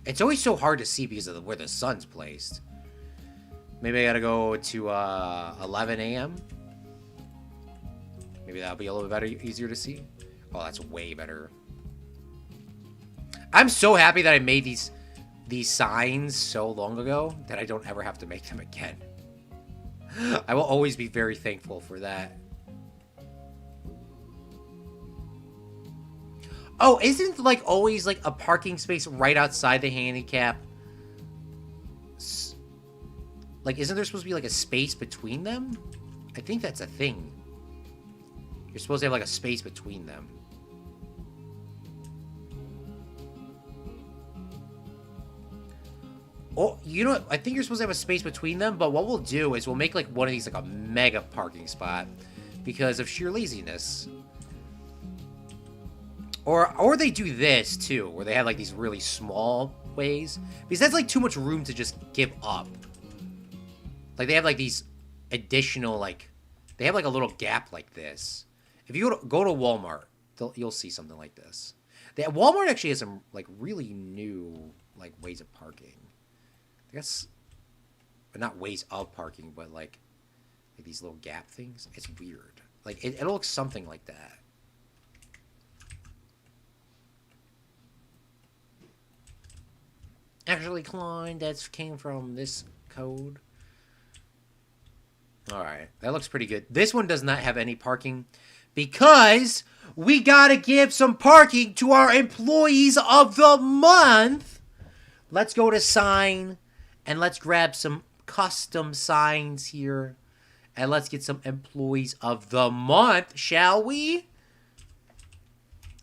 Speaker 1: It's always so hard to see because of where the sun's placed. Maybe I gotta go to 11 a.m. Maybe that'll be a little bit better, easier to see. Oh, that's way better. I'm so happy that I made these signs so long ago that I don't ever have to make them again. I will always be very thankful for that. Oh, isn't like always like a parking space right outside the handicap? Like, isn't there supposed to be like a space between them? I think that's a thing. You're supposed to have like a space between them. Oh, you know what? I think you're supposed to have a space between them, but what we'll do is we'll make like one of these like a mega parking spot because of sheer laziness. Or they do this, too, where they have, like, these really small ways. Because that's, like, too much room to just give up. Like, they have, like, these additional, like... They have, like, a little gap like this. If you go to Walmart, you'll see something like this. Walmart actually has some, like, really new, like, ways of parking. I guess... Not ways of parking, but, like these little gap things. It's weird. Like, it looks something like that. Actually, Claude, that came from this code. Alright, that looks pretty good. This one does not have any parking because we gotta give some parking to our employees of the month. Let's go to sign and let's grab some custom signs here. And let's get some employees of the month, shall we?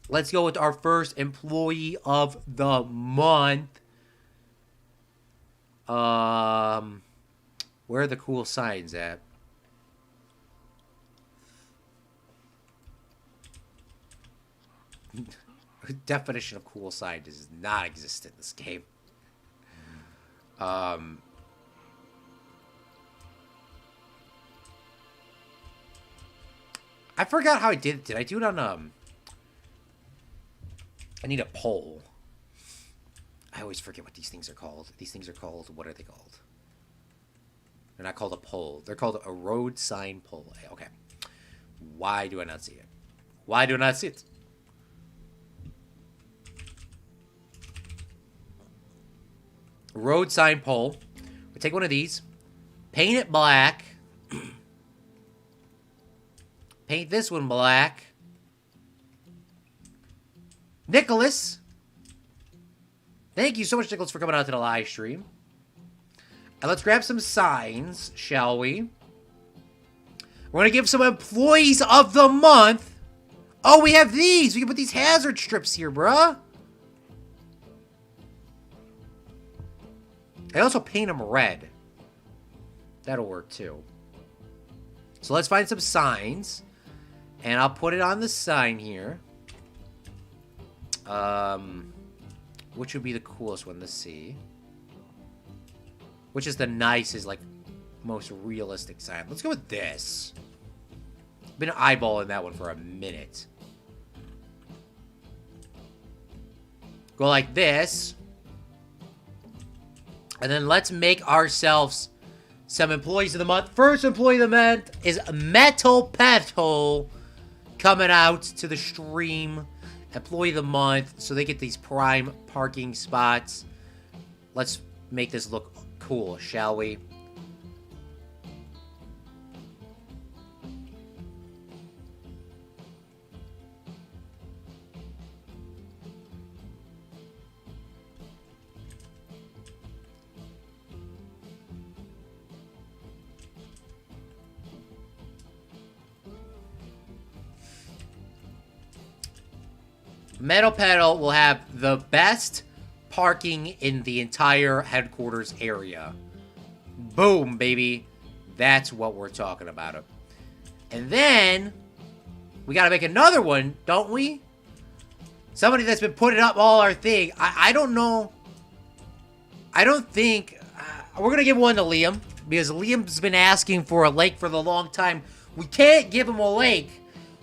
Speaker 1: Let's go with our first employee of the month. Where are the cool signs at? Definition of cool sign does not exist in this game. I forgot how I did it. Did I do it on, I need a pole. I always forget what these things are called. These things are called, what are they called? They're not called a pole. They're called a road sign pole. Okay. Why do I not see it? Why do I not see it? road sign pole. We take one of these, paint it black, paint this one black. Nicholas, thank you so much, Nicholas, for coming out to the live stream. And let's grab some signs, shall we? We're going to give some employees of the month. Oh, we have these. We can put these hazard strips here, bruh. I also paint them red. That'll work, too. So let's find some signs. And I'll put it on the sign here. Which would be the coolest one to see? Which is the nicest, like, most realistic sign? Let's go with this. Been eyeballing that one for a minute. Go like this. And then let's make ourselves some employees of the month. First employee of the month is Metal Petal coming out to the stream. Employee of the month, so they get these prime parking spots. Let's make this look cool, shall we? Metal Pedal will have the best parking in the entire headquarters area. Boom, baby. That's what we're talking about. And then, we gotta make another one, don't we? Somebody that's been putting up all our thing. I don't know. I don't think... we're gonna give one to Liam, because Liam's been asking for a lake for the long time. We can't give him a lake,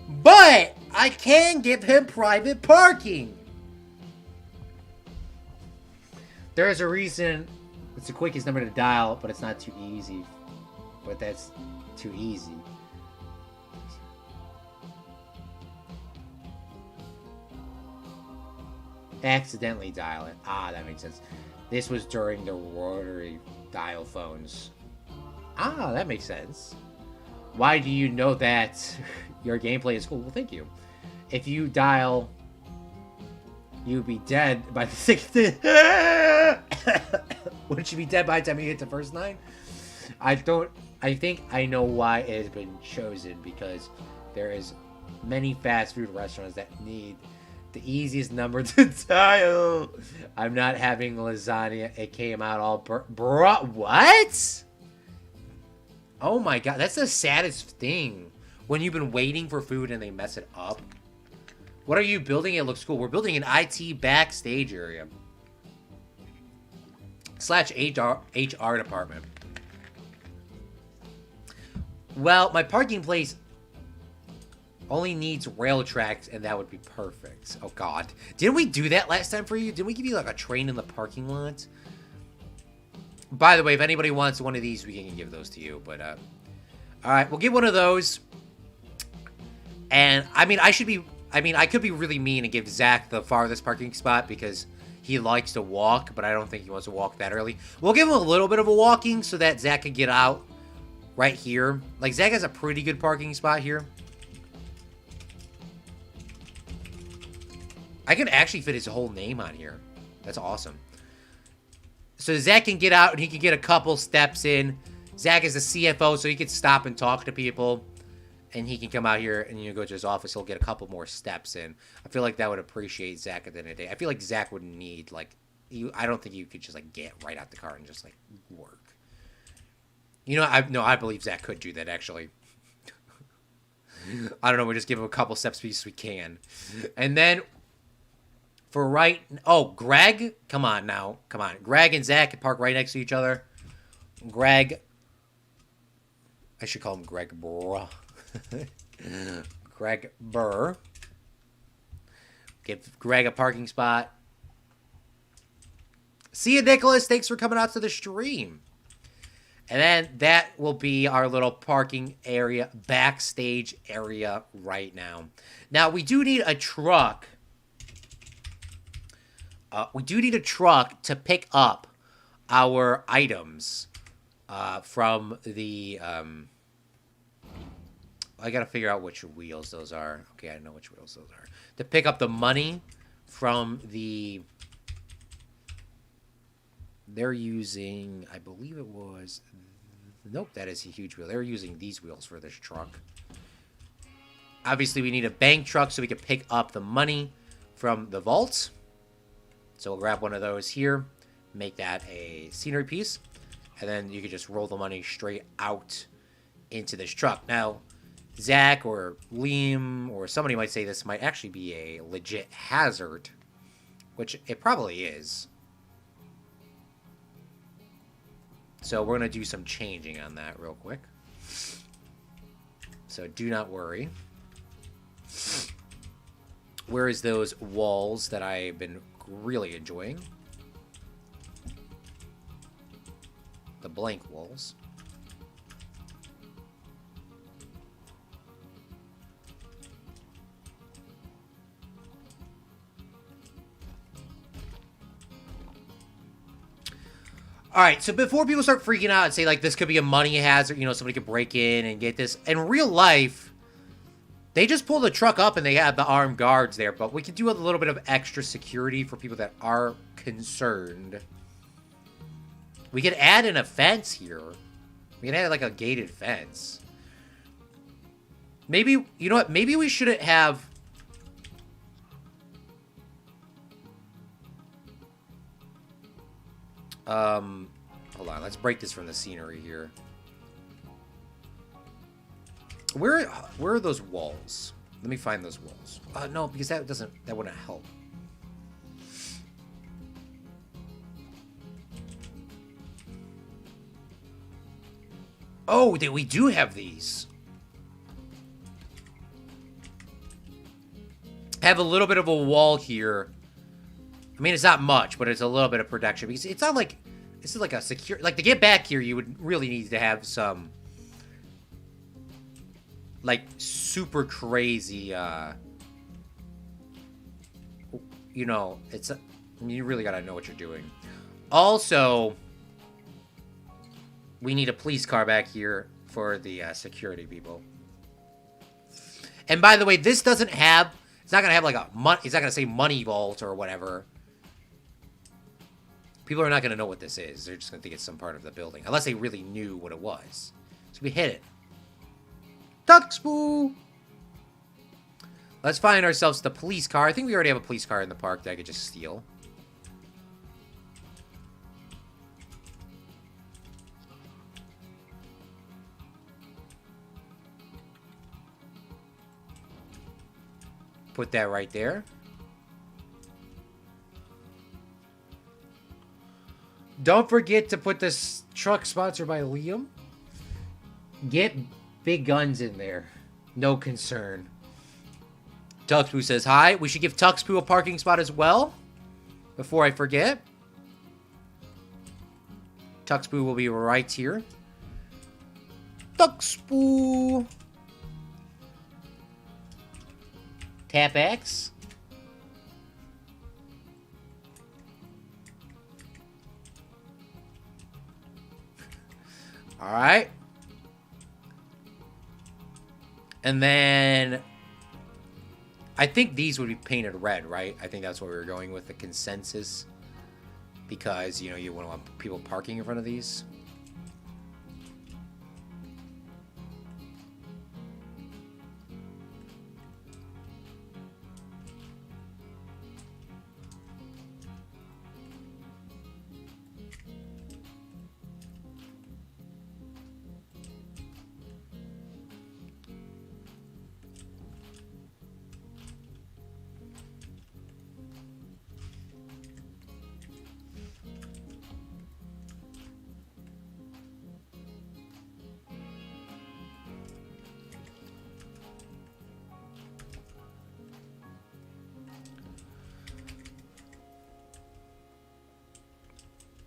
Speaker 1: but I can give him private parking. There is a reason it's the quickest number to dial, but it's not too easy. But that's too easy. Accidentally dial it. Ah, that makes sense. This was during the rotary dial phones. Ah, that makes sense. Why do you know that your gameplay is cool? Well, thank you. If you dial, you'd be dead by the 6th. Wouldn't you be dead by the time you hit the first 9? I think I know why it has been chosen, because there is many fast food restaurants that need the easiest number to dial. I'm not having lasagna. It came out all bro. What? Oh my god, that's the saddest thing. When you've been waiting for food and they mess it up. What are you building? It looks cool. We're building an IT backstage area. / HR department. Well, my parking place only needs rail tracks, and that would be perfect. Oh, God. Didn't we do that last time for you? Didn't we give you, like, a train in the parking lot? By the way, if anybody wants one of these, we can give those to you. But, alright, we'll get one of those. And, I mean, I could be really mean and give Zach the farthest parking spot because he likes to walk, but I don't think he wants to walk that early. We'll give him a little bit of a walking so that Zach can get out right here. Like, Zach has a pretty good parking spot here. I could actually fit his whole name on here. That's awesome. So Zach can get out and he can get a couple steps in. Zach is the CFO, so he can stop and talk to people. And he can come out here and, go to his office. He'll get a couple more steps in. I feel like that would appreciate Zach at the end of the day. I feel like Zach would need, like... I don't think you could just, like, get right out the car and just, like, work. I believe Zach could do that, actually. I don't know. We'll just give him a couple steps because we can. And then... Greg? Come on now. Come on. Greg and Zach can park right next to each other. Greg. I should call him Greg Burr. Greg Burr. Give Greg a parking spot. See you, Nicholas. Thanks for coming out to the stream. And then that will be our little parking area, backstage area right now. Now, we do need a truck. We do need a truck to pick up our items from the... I gotta figure out which wheels those are. Okay, I know which wheels those are. To pick up the money from the... They're using... I believe it was... Nope, that is a huge wheel. They're using these wheels for this truck. Obviously, we need a bank truck so we can pick up the money from the vault. So we'll grab one of those here. Make that a scenery piece. And then you can just roll the money straight out into this truck. Now, Zach or Liam or somebody might say this might actually be a legit hazard. Which it probably is. So we're going to do some changing on that real quick. So do not worry. Where is those walls that I've been really enjoying? The blank walls. Alright, so before people start freaking out and say, like, this could be a money hazard, you know, somebody could break in and get this. In real life, they just pull the truck up and they have the armed guards there, but we can do a little bit of extra security for people that are concerned. We could add in a fence here. We can add, like, a gated fence. Maybe, you know what, maybe we shouldn't have... hold on, let's break this from the scenery here. Where are those walls? Let me find those walls. No, because that wouldn't help. Oh, we do have these. Have a little bit of a wall here. I mean, it's not much, but it's a little bit of protection. Because it's not like... This is like a secure... Like, to get back here, you would really need to have some... Like, super crazy, you know, it's... I mean, you really gotta know what you're doing. Also... We need a police car back here for the security people. And by the way, this doesn't have... It's not gonna have, like, a... It's not gonna say money vault or whatever. People are not going to know what this is. They're just going to think it's some part of the building. Unless they really knew what it was. So we hit it. Tuxboo! Let's find ourselves the police car. I think we already have a police car in the park that I could just steal. Put that right there. Don't forget to put this truck sponsored by Liam. Get big guns in there. No concern. Tuxpoo says hi. We should give Tuxpoo a parking spot as well. Before I forget. Tuxpoo will be right here. Tuxpoo. Tap X. Alright. And then... I think these would be painted red, right? I think that's what we were going with, the consensus. Because, you know, you wouldn't want people parking in front of these.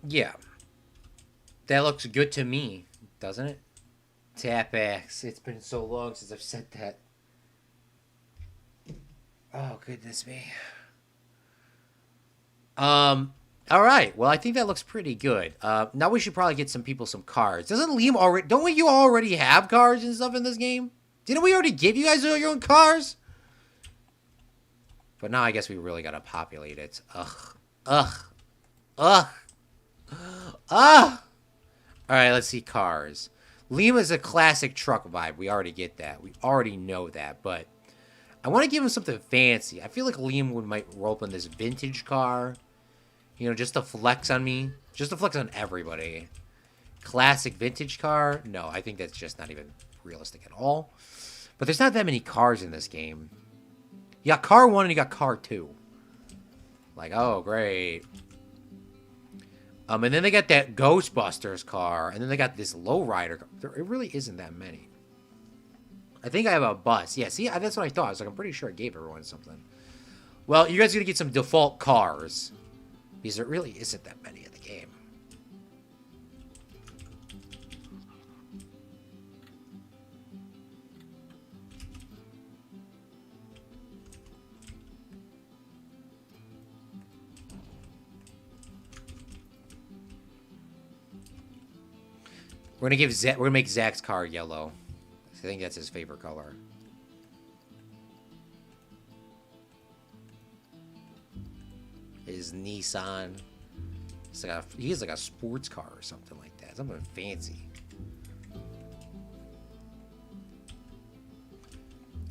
Speaker 1: Yeah. That looks good to me, doesn't it? Tap X. It's been so long since I've said that. Oh, goodness me. All All right. Well, I think that looks pretty good. Now we should probably get some people some cards. Doesn't Liam already... Don't you already have cards and stuff in this game? Didn't we already give you guys your own cars? But now I guess we really gotta populate it. Ugh. Ugh. Ugh. Ugh. Alright, let's see cars. Liam is a classic truck vibe. We already get that. We already know that. But I want to give him something fancy. I feel like Liam might roll up in this vintage car. You know, just to flex on me. Just to flex on everybody. Classic vintage car? No, I think that's just not even realistic at all. But there's not that many cars in this game. You got car 1 and you got car 2. Like, oh, great. And then they got that Ghostbusters car. And then they got this lowrider car. It really isn't that many. I think I have a bus. Yeah, see, that's what I thought. I was like, I'm pretty sure I gave everyone something. Well, you guys are going to get some default cars. Because there really isn't that many in the game. We're gonna make Zach's car yellow. I think that's his favorite color. His Nissan. He's like a sports car or something like that. Something fancy.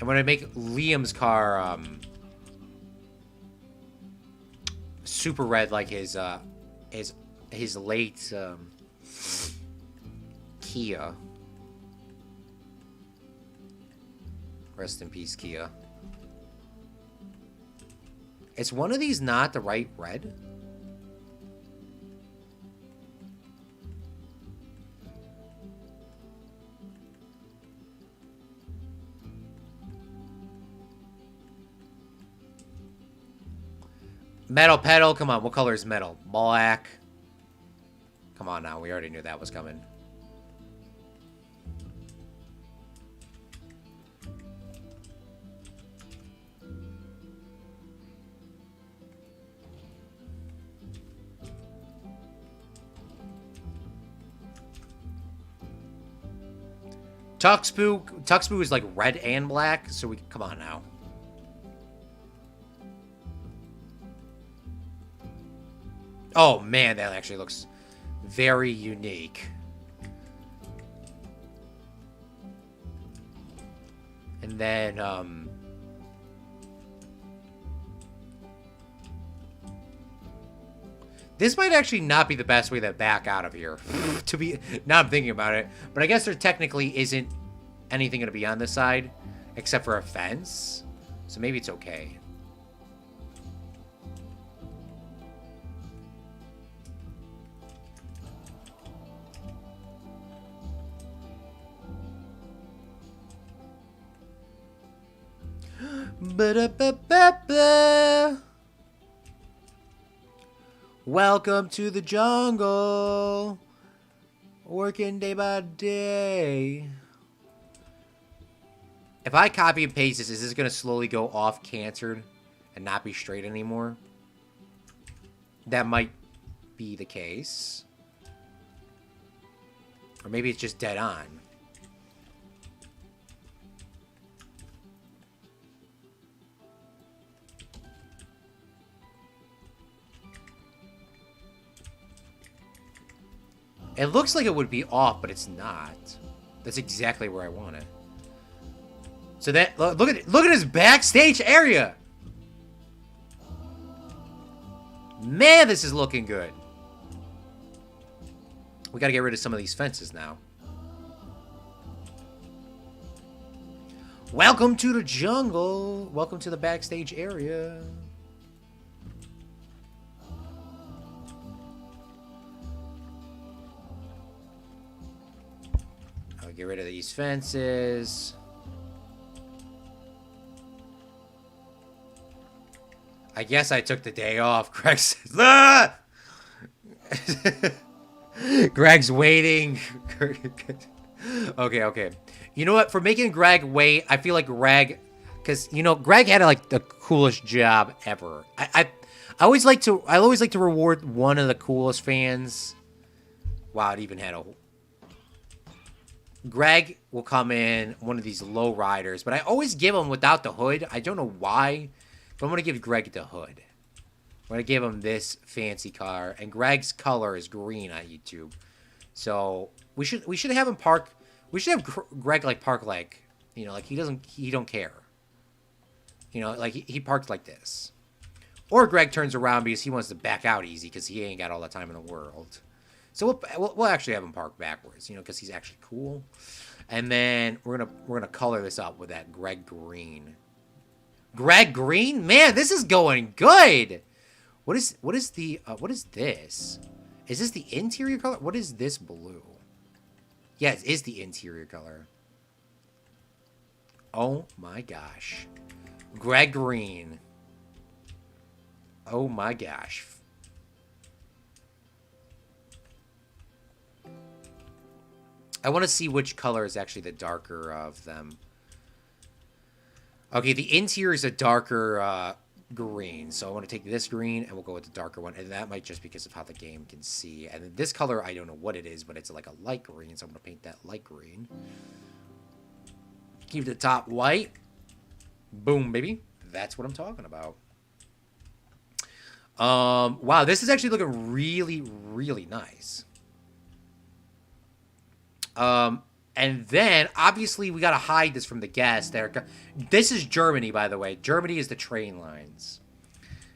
Speaker 1: I'm gonna make Liam's car super red, like his late Kia. Rest in peace, Kia. Is one of these not the right red? Metal pedal, come on, what color is metal? Black. Come on now, we already knew that was coming. Tuxpoo is like red and black, so we come on now. Oh man, that actually looks very unique. And then this might actually not be the best way to back out of here. Now I'm thinking about it. But I guess there technically isn't anything going to be on this side. Except for a fence. So maybe it's okay. Ba-da-ba-ba-ba. Welcome to the jungle. Working day by day. If I copy and paste this, is this going to slowly go off cancered and not be straight anymore? That might be the case. Or maybe it's just dead on. It looks like it would be off, but it's not. That's exactly where I want it. So that look at his backstage area. Man, this is looking good. We got to get rid of some of these fences now. Welcome to the jungle. Welcome to the backstage area. Get rid of these fences. I guess I took the day off. Greg says, ah! Greg's waiting. Okay. You know what? For making Greg wait, I feel like Greg, because you know Greg had like the coolest job ever. I always like to reward one of the coolest fans. Wow, it even had a... Greg will come in, one of these low riders, but I always give him without the hood. I don't know why, but I'm going to give Greg the hood. I'm going to give him this fancy car, and Greg's color is green on YouTube. So we should have him park. We should have Greg like park like, you know, like he don't care. You know, like he parks like this. Or Greg turns around because he wants to back out easy because he ain't got all the time in the world. So we'll actually have him park backwards, you know, because he's actually cool. And then we're gonna color this up with that Greg green. Greg green, man, this is going good. What is this? Is this the interior color? What is this blue? Yeah, it is the interior color. Oh my gosh, Greg green. Oh my gosh. I want to see which color is actually the darker of them. Okay, the interior is a darker green. So I want to take this green and we'll go with the darker one. And that might just because of how the game can see. And then this color, I don't know what it is, but it's like a light green. So I'm going to paint that light green. Keep the top white. Boom, baby. That's what I'm talking about. Wow, this is actually looking really, really nice. And then, obviously, we gotta hide this from the guests. This is Germany, by the way. Germany is the train lines.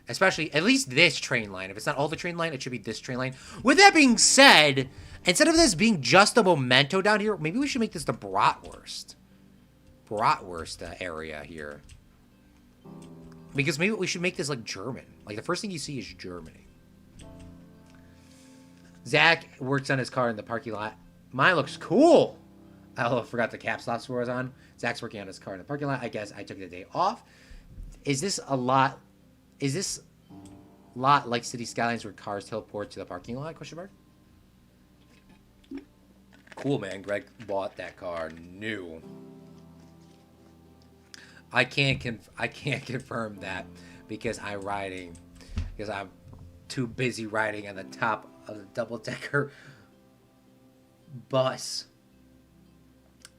Speaker 1: Especially, at least this train line. If it's not all the train line, it should be this train line. With that being said, instead of this being just a memento down here, maybe we should make this the bratwurst. Bratwurst area here. Because maybe we should make this, like, German. Like, the first thing you see is Germany. Zach works on his car in the parking lot. Mine looks cool. I forgot the caps lock was on. Zach's working on his car in the parking lot. I guess I took the day off. Is this a lot? Is this lot like City Skylines where cars teleport to the parking lot? Question mark. Cool, man. Greg bought that car new. I can't confirm that because I'm too busy riding on the top of the double-decker bus.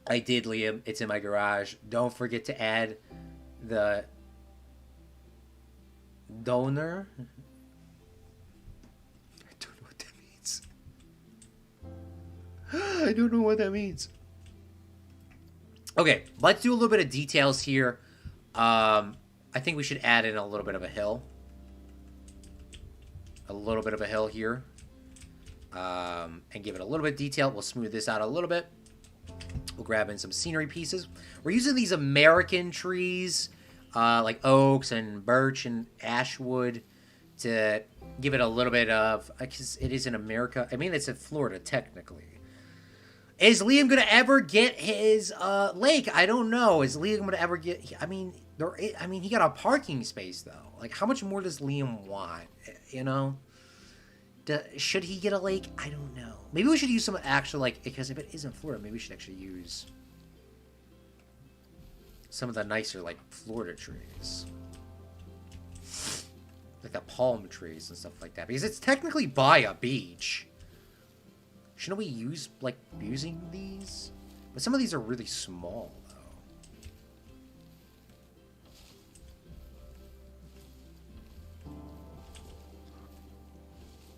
Speaker 1: I did, Liam. It's in my garage. Don't forget to add the donor. I don't know what that means. I don't know what that means. Okay, let's do a little bit of details here. I think we should add in a little bit of a hill. A little bit of a hill here. And give it a little bit of detail. We'll smooth this out a little bit. We'll grab in some scenery pieces. We're using these American trees, like oaks and birch and ashwood, to give it a little bit of, because it is in America. I mean, it's in Florida, technically. Is Liam going to ever get his lake? I don't know. Is Liam going to ever get... I mean, he got a parking space, though. Like, how much more does Liam want? You know? Should he get a lake? I don't know. Maybe we should use some actual, like... Because if it is in Florida, maybe we should actually use some of the nicer, like, Florida trees. Like the palm trees and stuff like that. Because it's technically by a beach. Shouldn't we use, like, using these? But some of these are really small, though.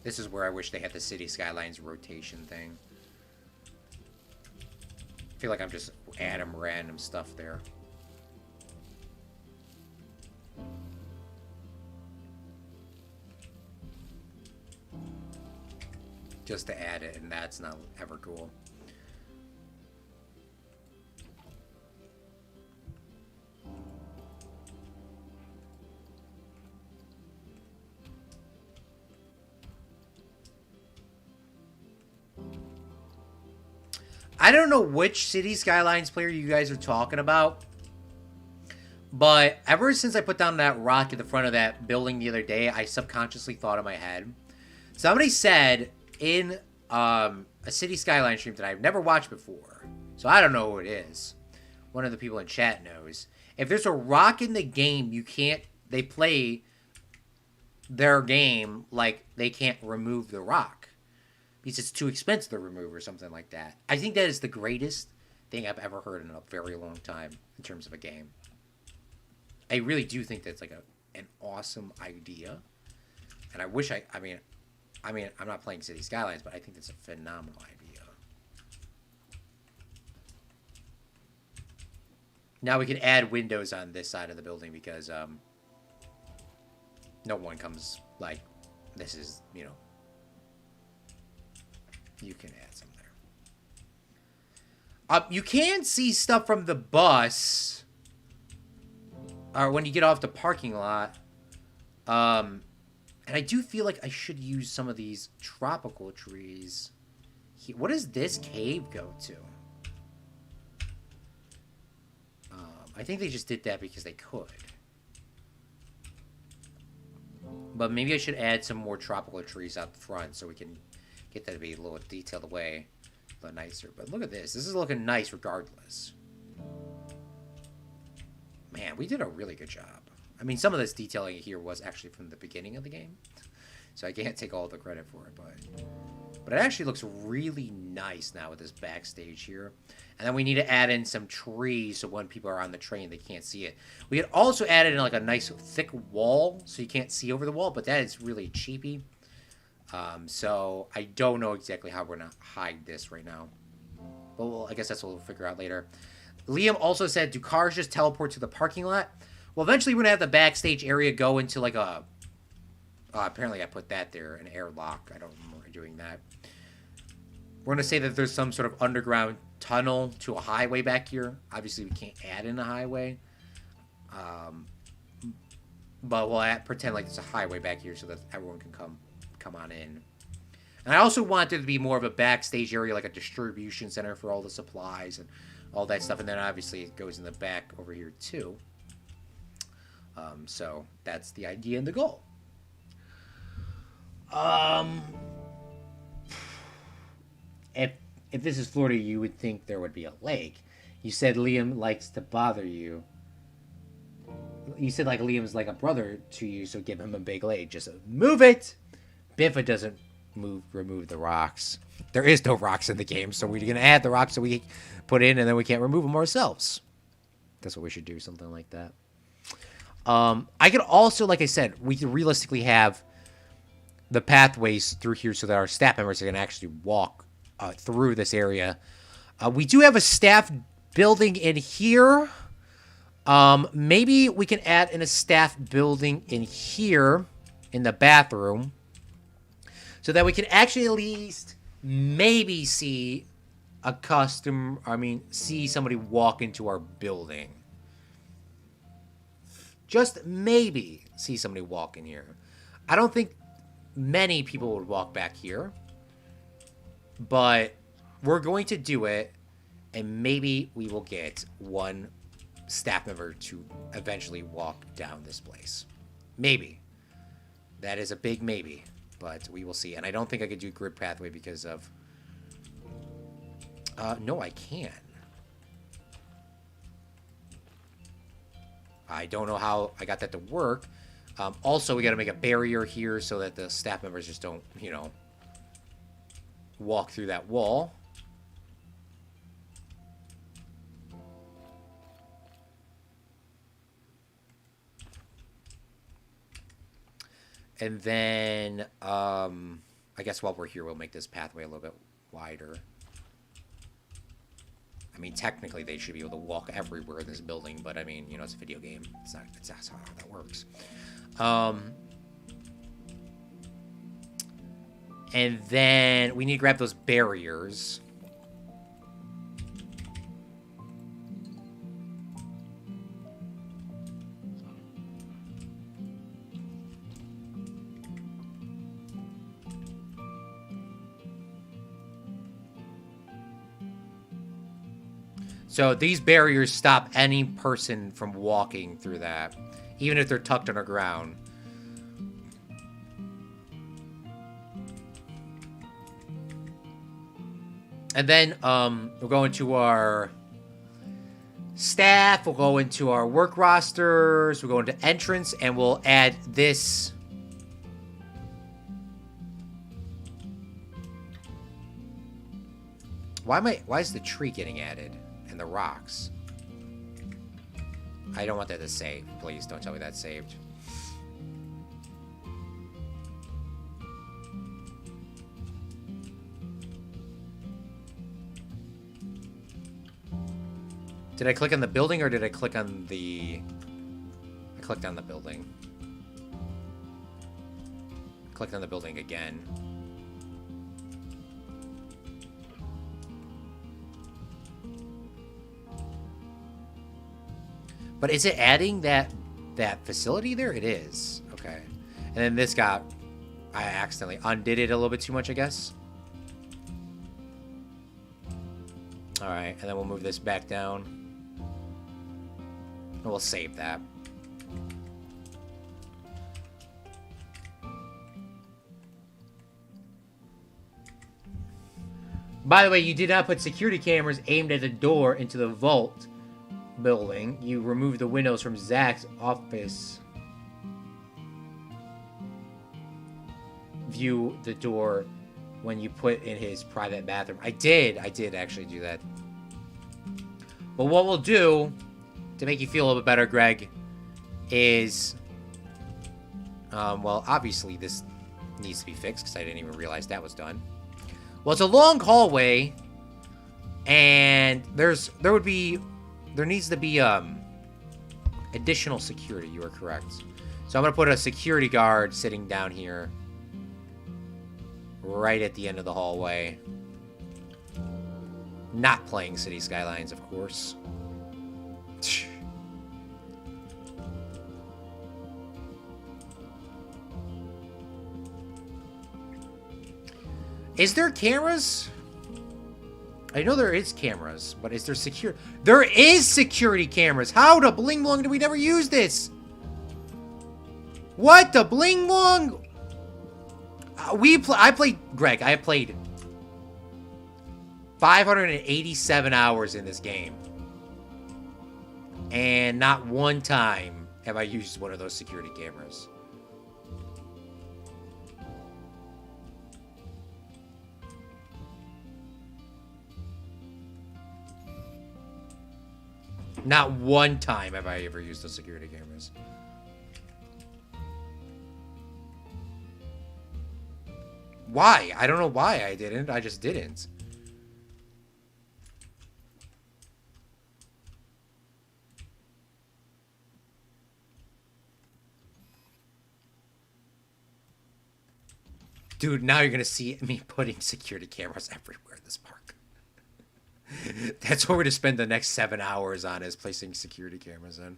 Speaker 1: This is where I wish they had the City Skylines rotation thing. I feel like I'm just adding random stuff there. Just to add it, and that's not ever cool. I don't know which City Skylines player you guys are talking about, but ever since I put down that rock at the front of that building the other day, I subconsciously thought in my head. Somebody said in a City Skyline stream that I've never watched before, so I don't know who it is. One of the people in chat knows. If there's a rock in the game, you can't... They play their game like they can't remove the rock because it's too expensive to remove or something like that. I think that is the greatest thing I've ever heard in a very long time in terms of a game. I really do think that's like an awesome idea, and I wish I mean, I'm not playing City Skylines, but I think that's a phenomenal idea. Now we can add windows on this side of the building because no one comes like this is, you know, you can add some there. You can see stuff from the bus or when you get off the parking lot. And I do feel like I should use some of these tropical trees. What does this cave go to? I think they just did that because they could. But maybe I should add some more tropical trees out front so we can get that to be a little detailed away, a little nicer. But look at this. This is looking nice regardless. Man, we did a really good job. I mean, some of this detailing here was actually from the beginning of the game, so I can't take all the credit for it, but it actually looks really nice now with this backstage here. And then we need to add in some trees so when people are on the train, they can't see it. We could also add in like a nice thick wall so you can't see over the wall, but that is really cheapy. So I don't know exactly how we're going to hide this right now. But well, I guess that's what we'll figure out later. Liam also said, do cars just teleport to the parking lot? Well, eventually we're going to have the backstage area go into like a... apparently I put that there, an airlock. I don't remember doing that. We're going to say that there's some sort of underground tunnel to a highway back here. Obviously, we can't add in a highway. But we'll pretend like there's a highway back here so that everyone can come on in. And I also want there to be more of a backstage area, like a distribution center for all the supplies and all that stuff. And then obviously it goes in the back over here too. So that's the idea and the goal. If this is Florida, you would think there would be a lake. You said Liam likes to bother you. You said like Liam's like a brother to you, so give him a big lake. Just move it. Biffa doesn't remove the rocks. There is no rocks in the game, so we're going to add the rocks that we put in, and then we can't remove them ourselves. That's what we should do, something like that. I could also, like I said, we could realistically have the pathways through here so that our staff members are going to actually walk through this area. We do have a staff building in here. Maybe we can add in a staff building in here in the bathroom so that we can actually at least maybe see a see somebody walk into our building. Just maybe see somebody walk in here. I don't think many people would walk back here, but we're going to do it, and maybe we will get one staff member to eventually walk down this place. Maybe. That is a big maybe, but we will see. And I don't think I could do grid pathway because of... no, I can. I don't know how I got that to work. Also, we got to make a barrier here so that the staff members just don't, you know, walk through that wall. And then, I guess while we're here, we'll make this pathway a little bit wider. I mean, technically, they should be able to walk everywhere in this building, but I mean, you know, it's a video game. That's how that works. And then we need to grab those barriers. So these barriers stop any person from walking through that, even if they're tucked underground. And then we'll go into our staff, we'll go into our work rosters, we'll go into entrance, and we'll add this Why is the tree getting added? And the rocks. I don't want that to save. Please don't tell me that's saved. Did I click on the building or did I click on the... I clicked on the building. Clicked on the building again. But is it adding that facility there? It is. Okay. And then this got... I accidentally undid it a little bit too much, I guess. Alright, and then we'll move this back down. And we'll save that. By the way, you did not put security cameras aimed at the door into the vault building. You removed the windows from Zach's office. View the door when you put in his private bathroom. I did actually do that. But what we'll do to make you feel a little bit better, Greg, is well, obviously this needs to be fixed because I didn't even realize that was done. Well, it's a long hallway, and there needs to be additional security. You are correct. So I'm gonna put a security guard sitting down here, right at the end of the hallway. Not playing City Skylines, of course. Is there cameras? I know there is cameras, but is there secure? There is security cameras. How the bling blong did we never use this? What the bling blong? I played, Greg, I played 587 hours in this game. And not one time have I used one of those security cameras. Not one time have I ever used those security cameras. Why? I don't know why I didn't. I just didn't. Dude, now you're going to see me putting security cameras everywhere in this park. That's what we're going to spend the next 7 hours on, is placing security cameras in.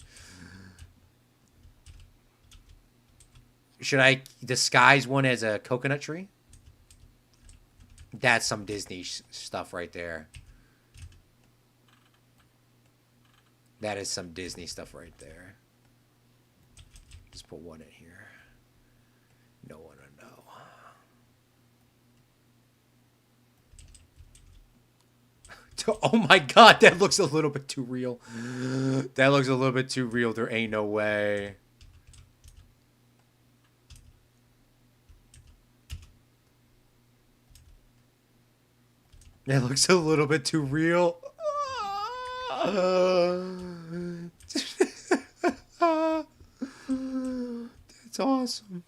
Speaker 1: Should I disguise one as a coconut tree? That's some Disney stuff right there. That is some Disney stuff right there. Just put one in here. No one will know. Oh my god, that looks a little bit too real. That looks a little bit too real. There ain't no way. That looks a little bit too real. That's awesome.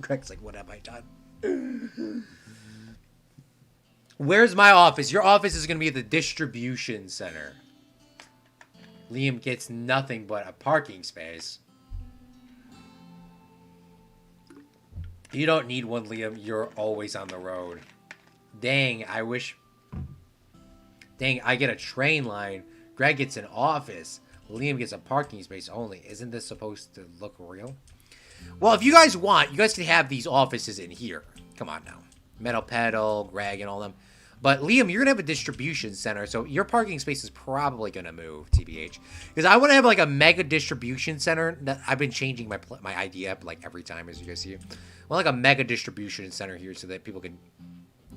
Speaker 1: Greg's like, what have I done? Where's my office? Your office is going to be at the distribution center. Liam gets nothing but a parking space. You don't need one, Liam. You're always on the road. Dang, I wish... Dang, I get a train line. Greg gets an office. Liam gets a parking space only. Isn't this supposed to look real? Well, if you guys want, you guys can have these offices in here. Come on now. Metal Pedal, Greg, and all them. But Liam, you're going to have a distribution center, so your parking space is probably going to move, TBH. Because I want to have like a mega distribution center. I've been changing my idea up like every time, as you guys see. I want like a mega distribution center here so that people can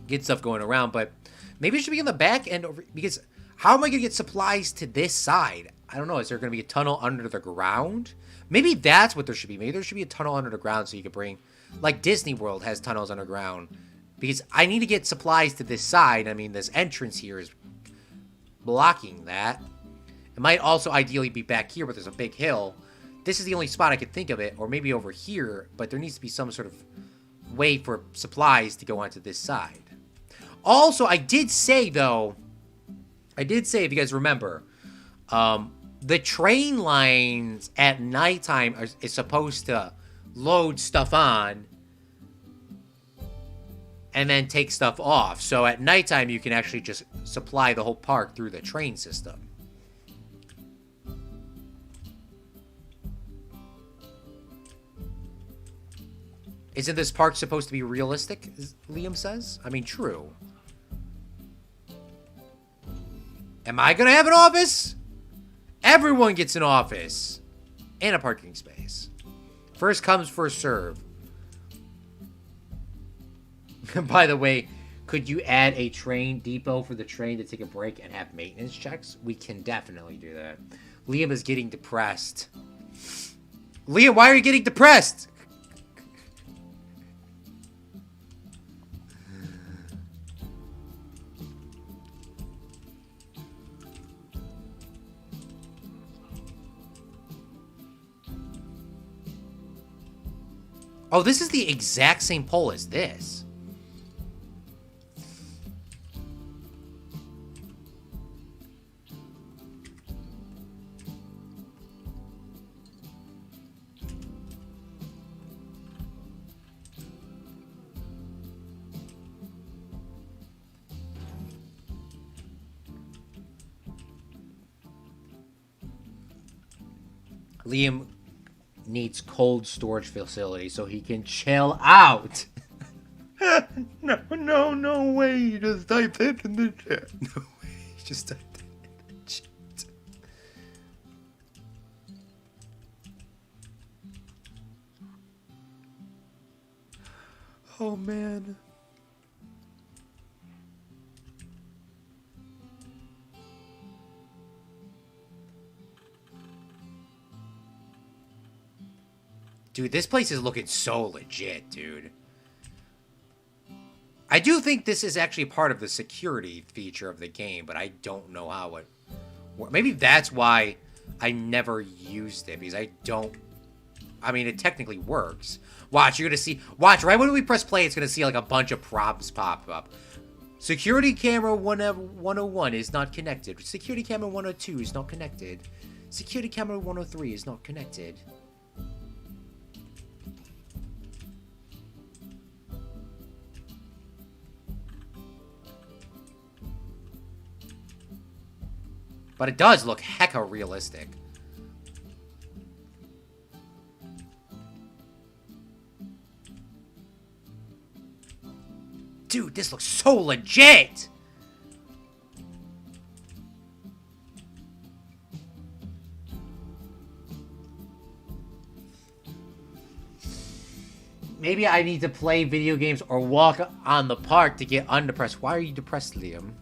Speaker 1: get stuff going around. But maybe it should be in the back end, because how am I going to get supplies to this side? I don't know. Is there going to be a tunnel under the ground? Maybe that's what there should be. Maybe there should be a tunnel under the ground so you can bring like Disney World has tunnels underground. Because I need to get supplies to this side. I mean, this entrance here is blocking that. It might also ideally be back here, but there's a big hill. This is the only spot I could think of it, or maybe over here, but there needs to be some sort of way for supplies to go onto this side. Also, I did say, though, if you guys remember, the train lines at nighttime is supposed to load stuff on and then take stuff off. So at nighttime, you can actually just supply the whole park through the train system. Isn't this park supposed to be realistic, Liam says? I mean, true. Am I gonna have an office? Everyone gets an office. And a parking space. First comes, first serve. By the way, could you add a train depot for the train to take a break and have maintenance checks? We can definitely do that. Liam is getting depressed. Liam, why are you getting depressed? Oh, this is the exact same pole as this. Liam needs cold storage facility so he can chill out. No way. You just typed that in the chat. No way. You just typed that in the chat. Oh, man. Dude, this place is looking so legit, dude. I do think this is actually part of the security feature of the game, but I don't know how it works. Maybe that's why I never used it, because I don't... I mean, it technically works. Watch, you're gonna see... Watch, right when we press play, it's gonna see like a bunch of props pop up. Security camera 101 is not connected. Security camera 102 is not connected. Security camera 103 is not connected. But it does look hecka realistic. Dude, this looks so legit! Maybe I need to play video games or walk on the park to get undepressed. Why are you depressed, Liam?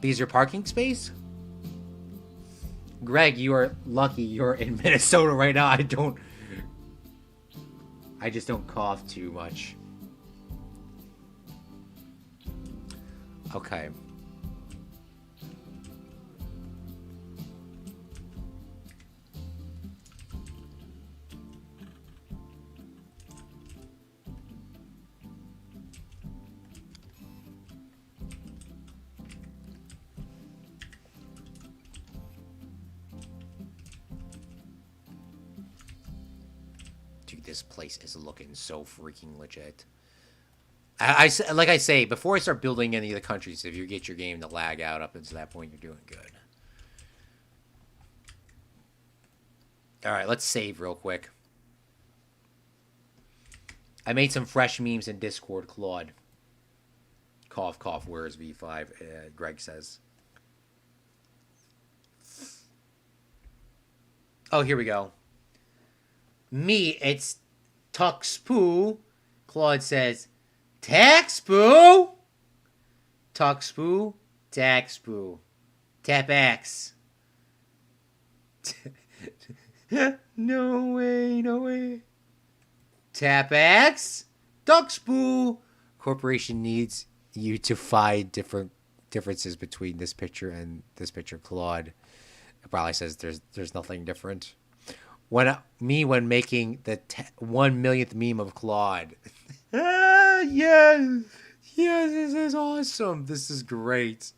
Speaker 1: Because your parking space? Greg, you are lucky you're in Minnesota right now. I just don't cough too much. Okay. Dude, this place is looking so freaking legit. Like I say, before I start building any of the countries, if you get your game to lag out up until that point, you're doing good. Alright, let's save real quick. I made some fresh memes in Discord, Claude. Cough, cough, where is V5? Greg says. Oh, here we go. Me, it's Tuxpoo. Claude says, Taxpoo? Tuxpoo, Taxpoo. Tap X. No way, no way. Tap X. Duxboo. Corporation needs you to find differences between this picture and this picture, Claude. It probably says there's nothing different. When making the 1 millionth meme of Claude. Yes. Yes, this is awesome. This is great.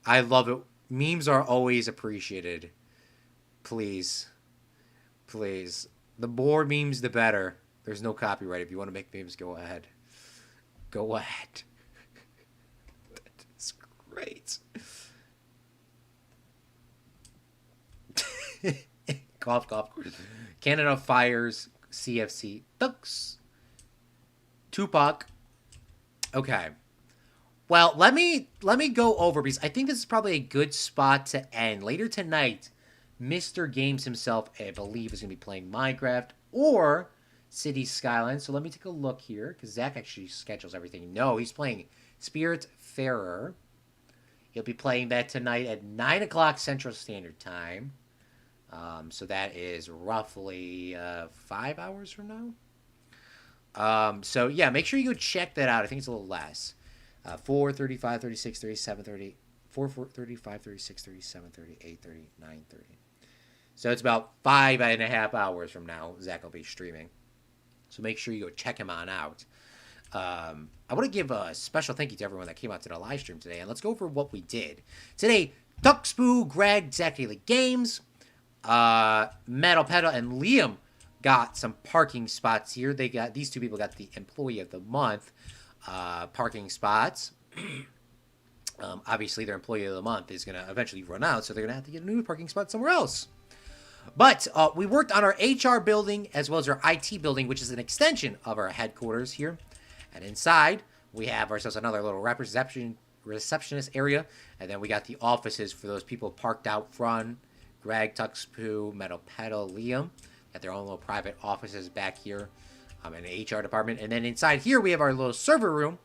Speaker 1: I love it. Memes are always appreciated. Please. Please. The more memes, the better. There's no copyright. If you want to make memes, go ahead. Go ahead. That is great. Cough, cough. Canada fires CFC. Ducks. Tupac. Okay. Well, let me go over, because I think this is probably a good spot to end. Later tonight, Mr. Games himself, I believe, is going to be playing Minecraft or City Skylines. So let me take a look here, because Zach actually schedules everything. No, he's playing Spiritfarer. He'll be playing that tonight at 9 o'clock Central Standard Time. So that is roughly 5 hours from now. So yeah, make sure you go check that out. I think it's a little less. 4, 35, 36, 37, 30, 4, 35, 36, 37, 30, 8, 30, 9, 30. So it's about 5.5 hours from now, Zach will be streaming. So make sure you go check him on out. I want to give a special thank you to everyone that came out to the live stream today. And let's go over what we did. Today, Duxboo, Greg, Zach Daily Games, Metal Pedal, and Liam got some parking spots here. These two people got the Employee of the Month parking spots. Obviously, their Employee of the Month is going to eventually run out, so they're going to have to get a new parking spot somewhere else. But we worked on our HR building as well as our IT building, which is an extension of our headquarters here. And inside, we have ourselves another little receptionist area. And then we got the offices for those people parked out front. Greg, Tuxpoo, Metal Pedal, Liam. Got their own little private offices back here in the HR department. And then inside here, we have our little server room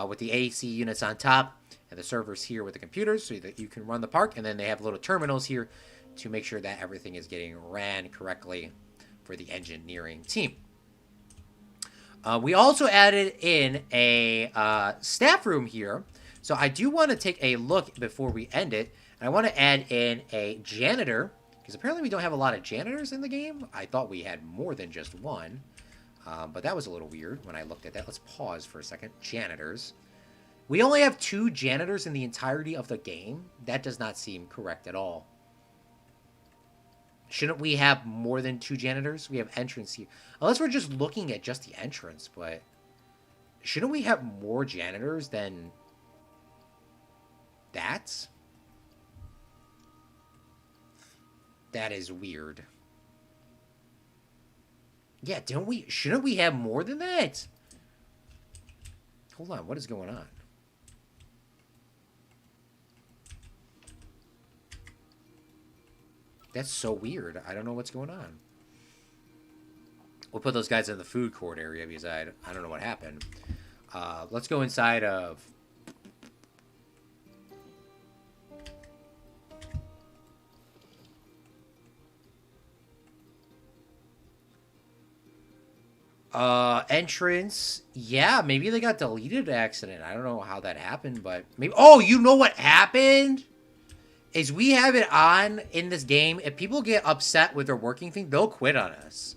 Speaker 1: with the AC units on top. And the servers here with the computers so that you can run the park. And then they have little terminals here to make sure that everything is getting ran correctly for the engineering team. We also added in a staff room here. So I do want to take a look before we end it. And I want to add in a janitor, because apparently we don't have a lot of janitors in the game. I thought we had more than just one. But that was a little weird when I looked at that. Let's pause for a second. Janitors. We only have 2 janitors in the entirety of the game. That does not seem correct at all. Shouldn't we have more than 2 janitors? We have entrance here. Unless we're just looking at just the entrance, but shouldn't we have more janitors than that? That is weird. Yeah, shouldn't we have more than that? Hold on, what is going on? That's so weird. I don't know what's going on. We'll put those guys in the food court area because I don't know what happened. Let's go inside of... entrance. Yeah, maybe they got deleted accident. I don't know how that happened, but maybe... Oh, you know what happened? Is we have it on in this game. If people get upset with their working thing, they'll quit on us.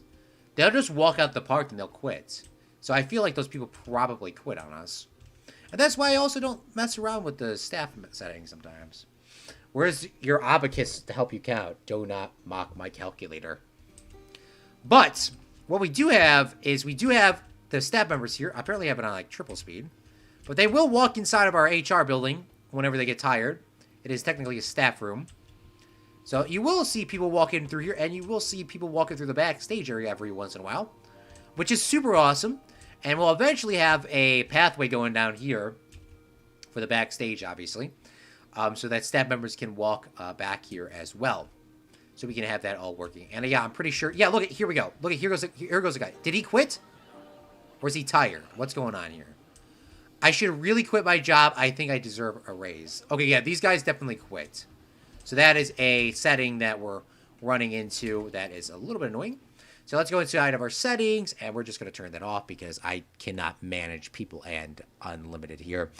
Speaker 1: They'll just walk out the park and they'll quit. So I feel like those people probably quit on us. And that's why I also don't mess around with the staff settings sometimes. Where's your abacus to help you count? Do not mock my calculator. But what we do have is we do have the staff members here. I apparently have it on like triple speed. But they will walk inside of our HR building whenever they get tired. It is technically a staff room. So you will see people walking through here, and you will see people walking through the backstage area every once in a while, which is super awesome. And we'll eventually have a pathway going down here for the backstage, obviously, so that staff members can walk back here as well. So we can have that all working. And yeah, I'm pretty sure. Yeah, look, here we go. Look, here goes the guy. Did he quit? Or is he tired? What's going on here? I should really quit my job. I think I deserve a raise. Okay, yeah, these guys definitely quit. So that is a setting that we're running into that is a little bit annoying. So let's go inside of our settings, and we're just going to turn that off because I cannot manage people and unlimited here.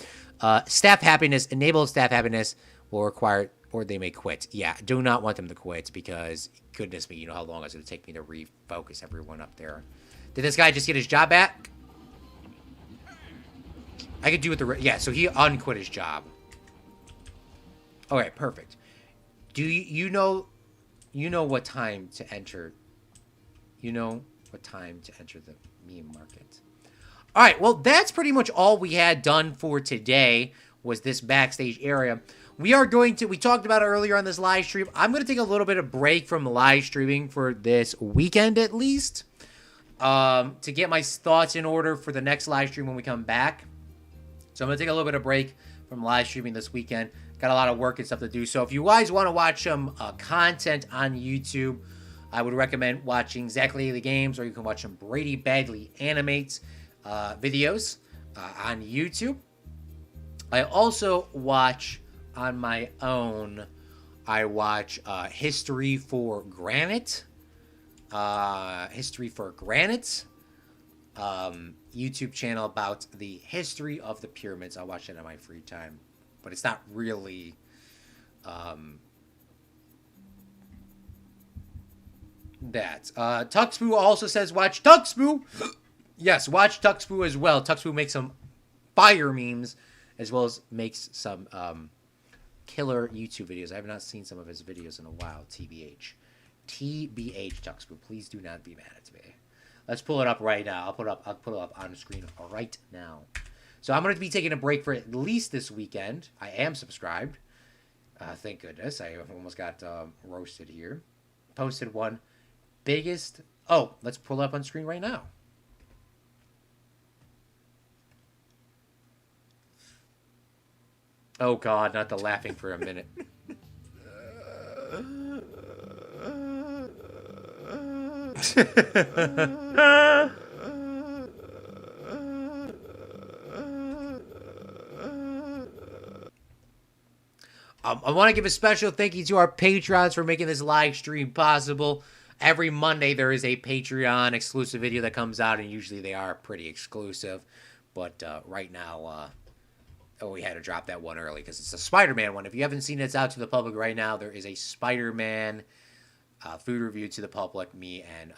Speaker 1: Staff happiness, enable staff happiness will require, or they may quit. Yeah, do not want them to quit because, goodness me, you know how long it's going to take me to refocus everyone up there. Did this guy just get his job back? I could do with the... Yeah, so he unquit his job. Okay, perfect. Do you know what time to enter? You know what time to enter the meme market. All right, well, that's pretty much all we had done for today was this backstage area. We talked about it earlier on this live stream. I'm going to take a little bit of break from live streaming for this weekend at least to get my thoughts in order for the next live stream when we come back. So I'm going to take a little bit of break from live streaming this weekend. Got a lot of work and stuff to do. So if you guys want to watch some content on YouTube, I would recommend watching Exactly the Games, or you can watch some Brady Bagley Animates videos on YouTube. I also watch on my own. I watch History for Granite. YouTube channel about the history of the pyramids. I watch it in my free time, but it's not really that. Tuxpoo also says watch Tuxpoo. Yes, watch Tuxpoo as well. Tuxpoo makes some fire memes as well as makes some killer YouTube videos. I have not seen some of his videos in a while. TBH, Tuxpoo. Please do not be mad at me. Let's pull it up right now. I'll put it up on the screen right now. So I'm going to be taking a break for at least this weekend. I am subscribed. Thank goodness. I almost got roasted here. Posted one. Biggest... Oh, let's pull it up on screen right now. Oh, God. Not the laughing for a minute. I want to give a special thank you to our Patrons for making this live stream possible. Every Monday there is a Patreon exclusive video that comes out, and usually they are pretty exclusive. But right now, we had to drop that one early because it's a Spider-Man one. If you haven't seen it, it's out to the public right now. There is a Spider-Man food review to the public. Me and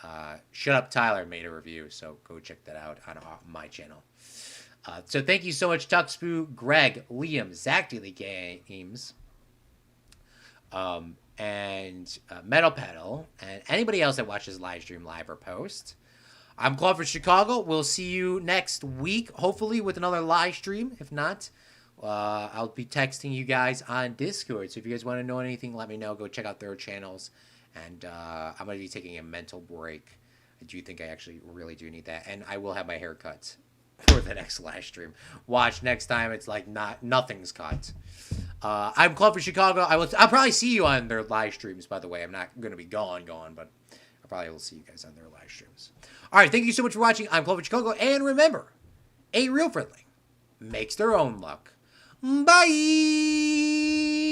Speaker 1: Shut Up Tyler made a review, so go check that out on my channel. So thank you so much, Tuxpoo, Greg, Liam, Zach Daily Games, and Metal Pedal, and anybody else that watches live stream, live, or post. I'm Claude for Chicago. We'll see you next week, hopefully with another live stream. If not, I'll be texting you guys on Discord. So if you guys want to know anything, let me know. Go check out their channels. And I'm going to be taking a mental break. I do think I actually really do need that. And I will have my hair cut for the next live stream. Watch next time. It's like nothing's cut. I'm Claude for Chicago. I'll probably see you on their live streams, by the way. I'm not going to be gone, but I probably will see you guys on their live streams. All right, thank you so much for watching. I'm Claude for Chicago. And remember, a real friendly makes their own luck. Bye!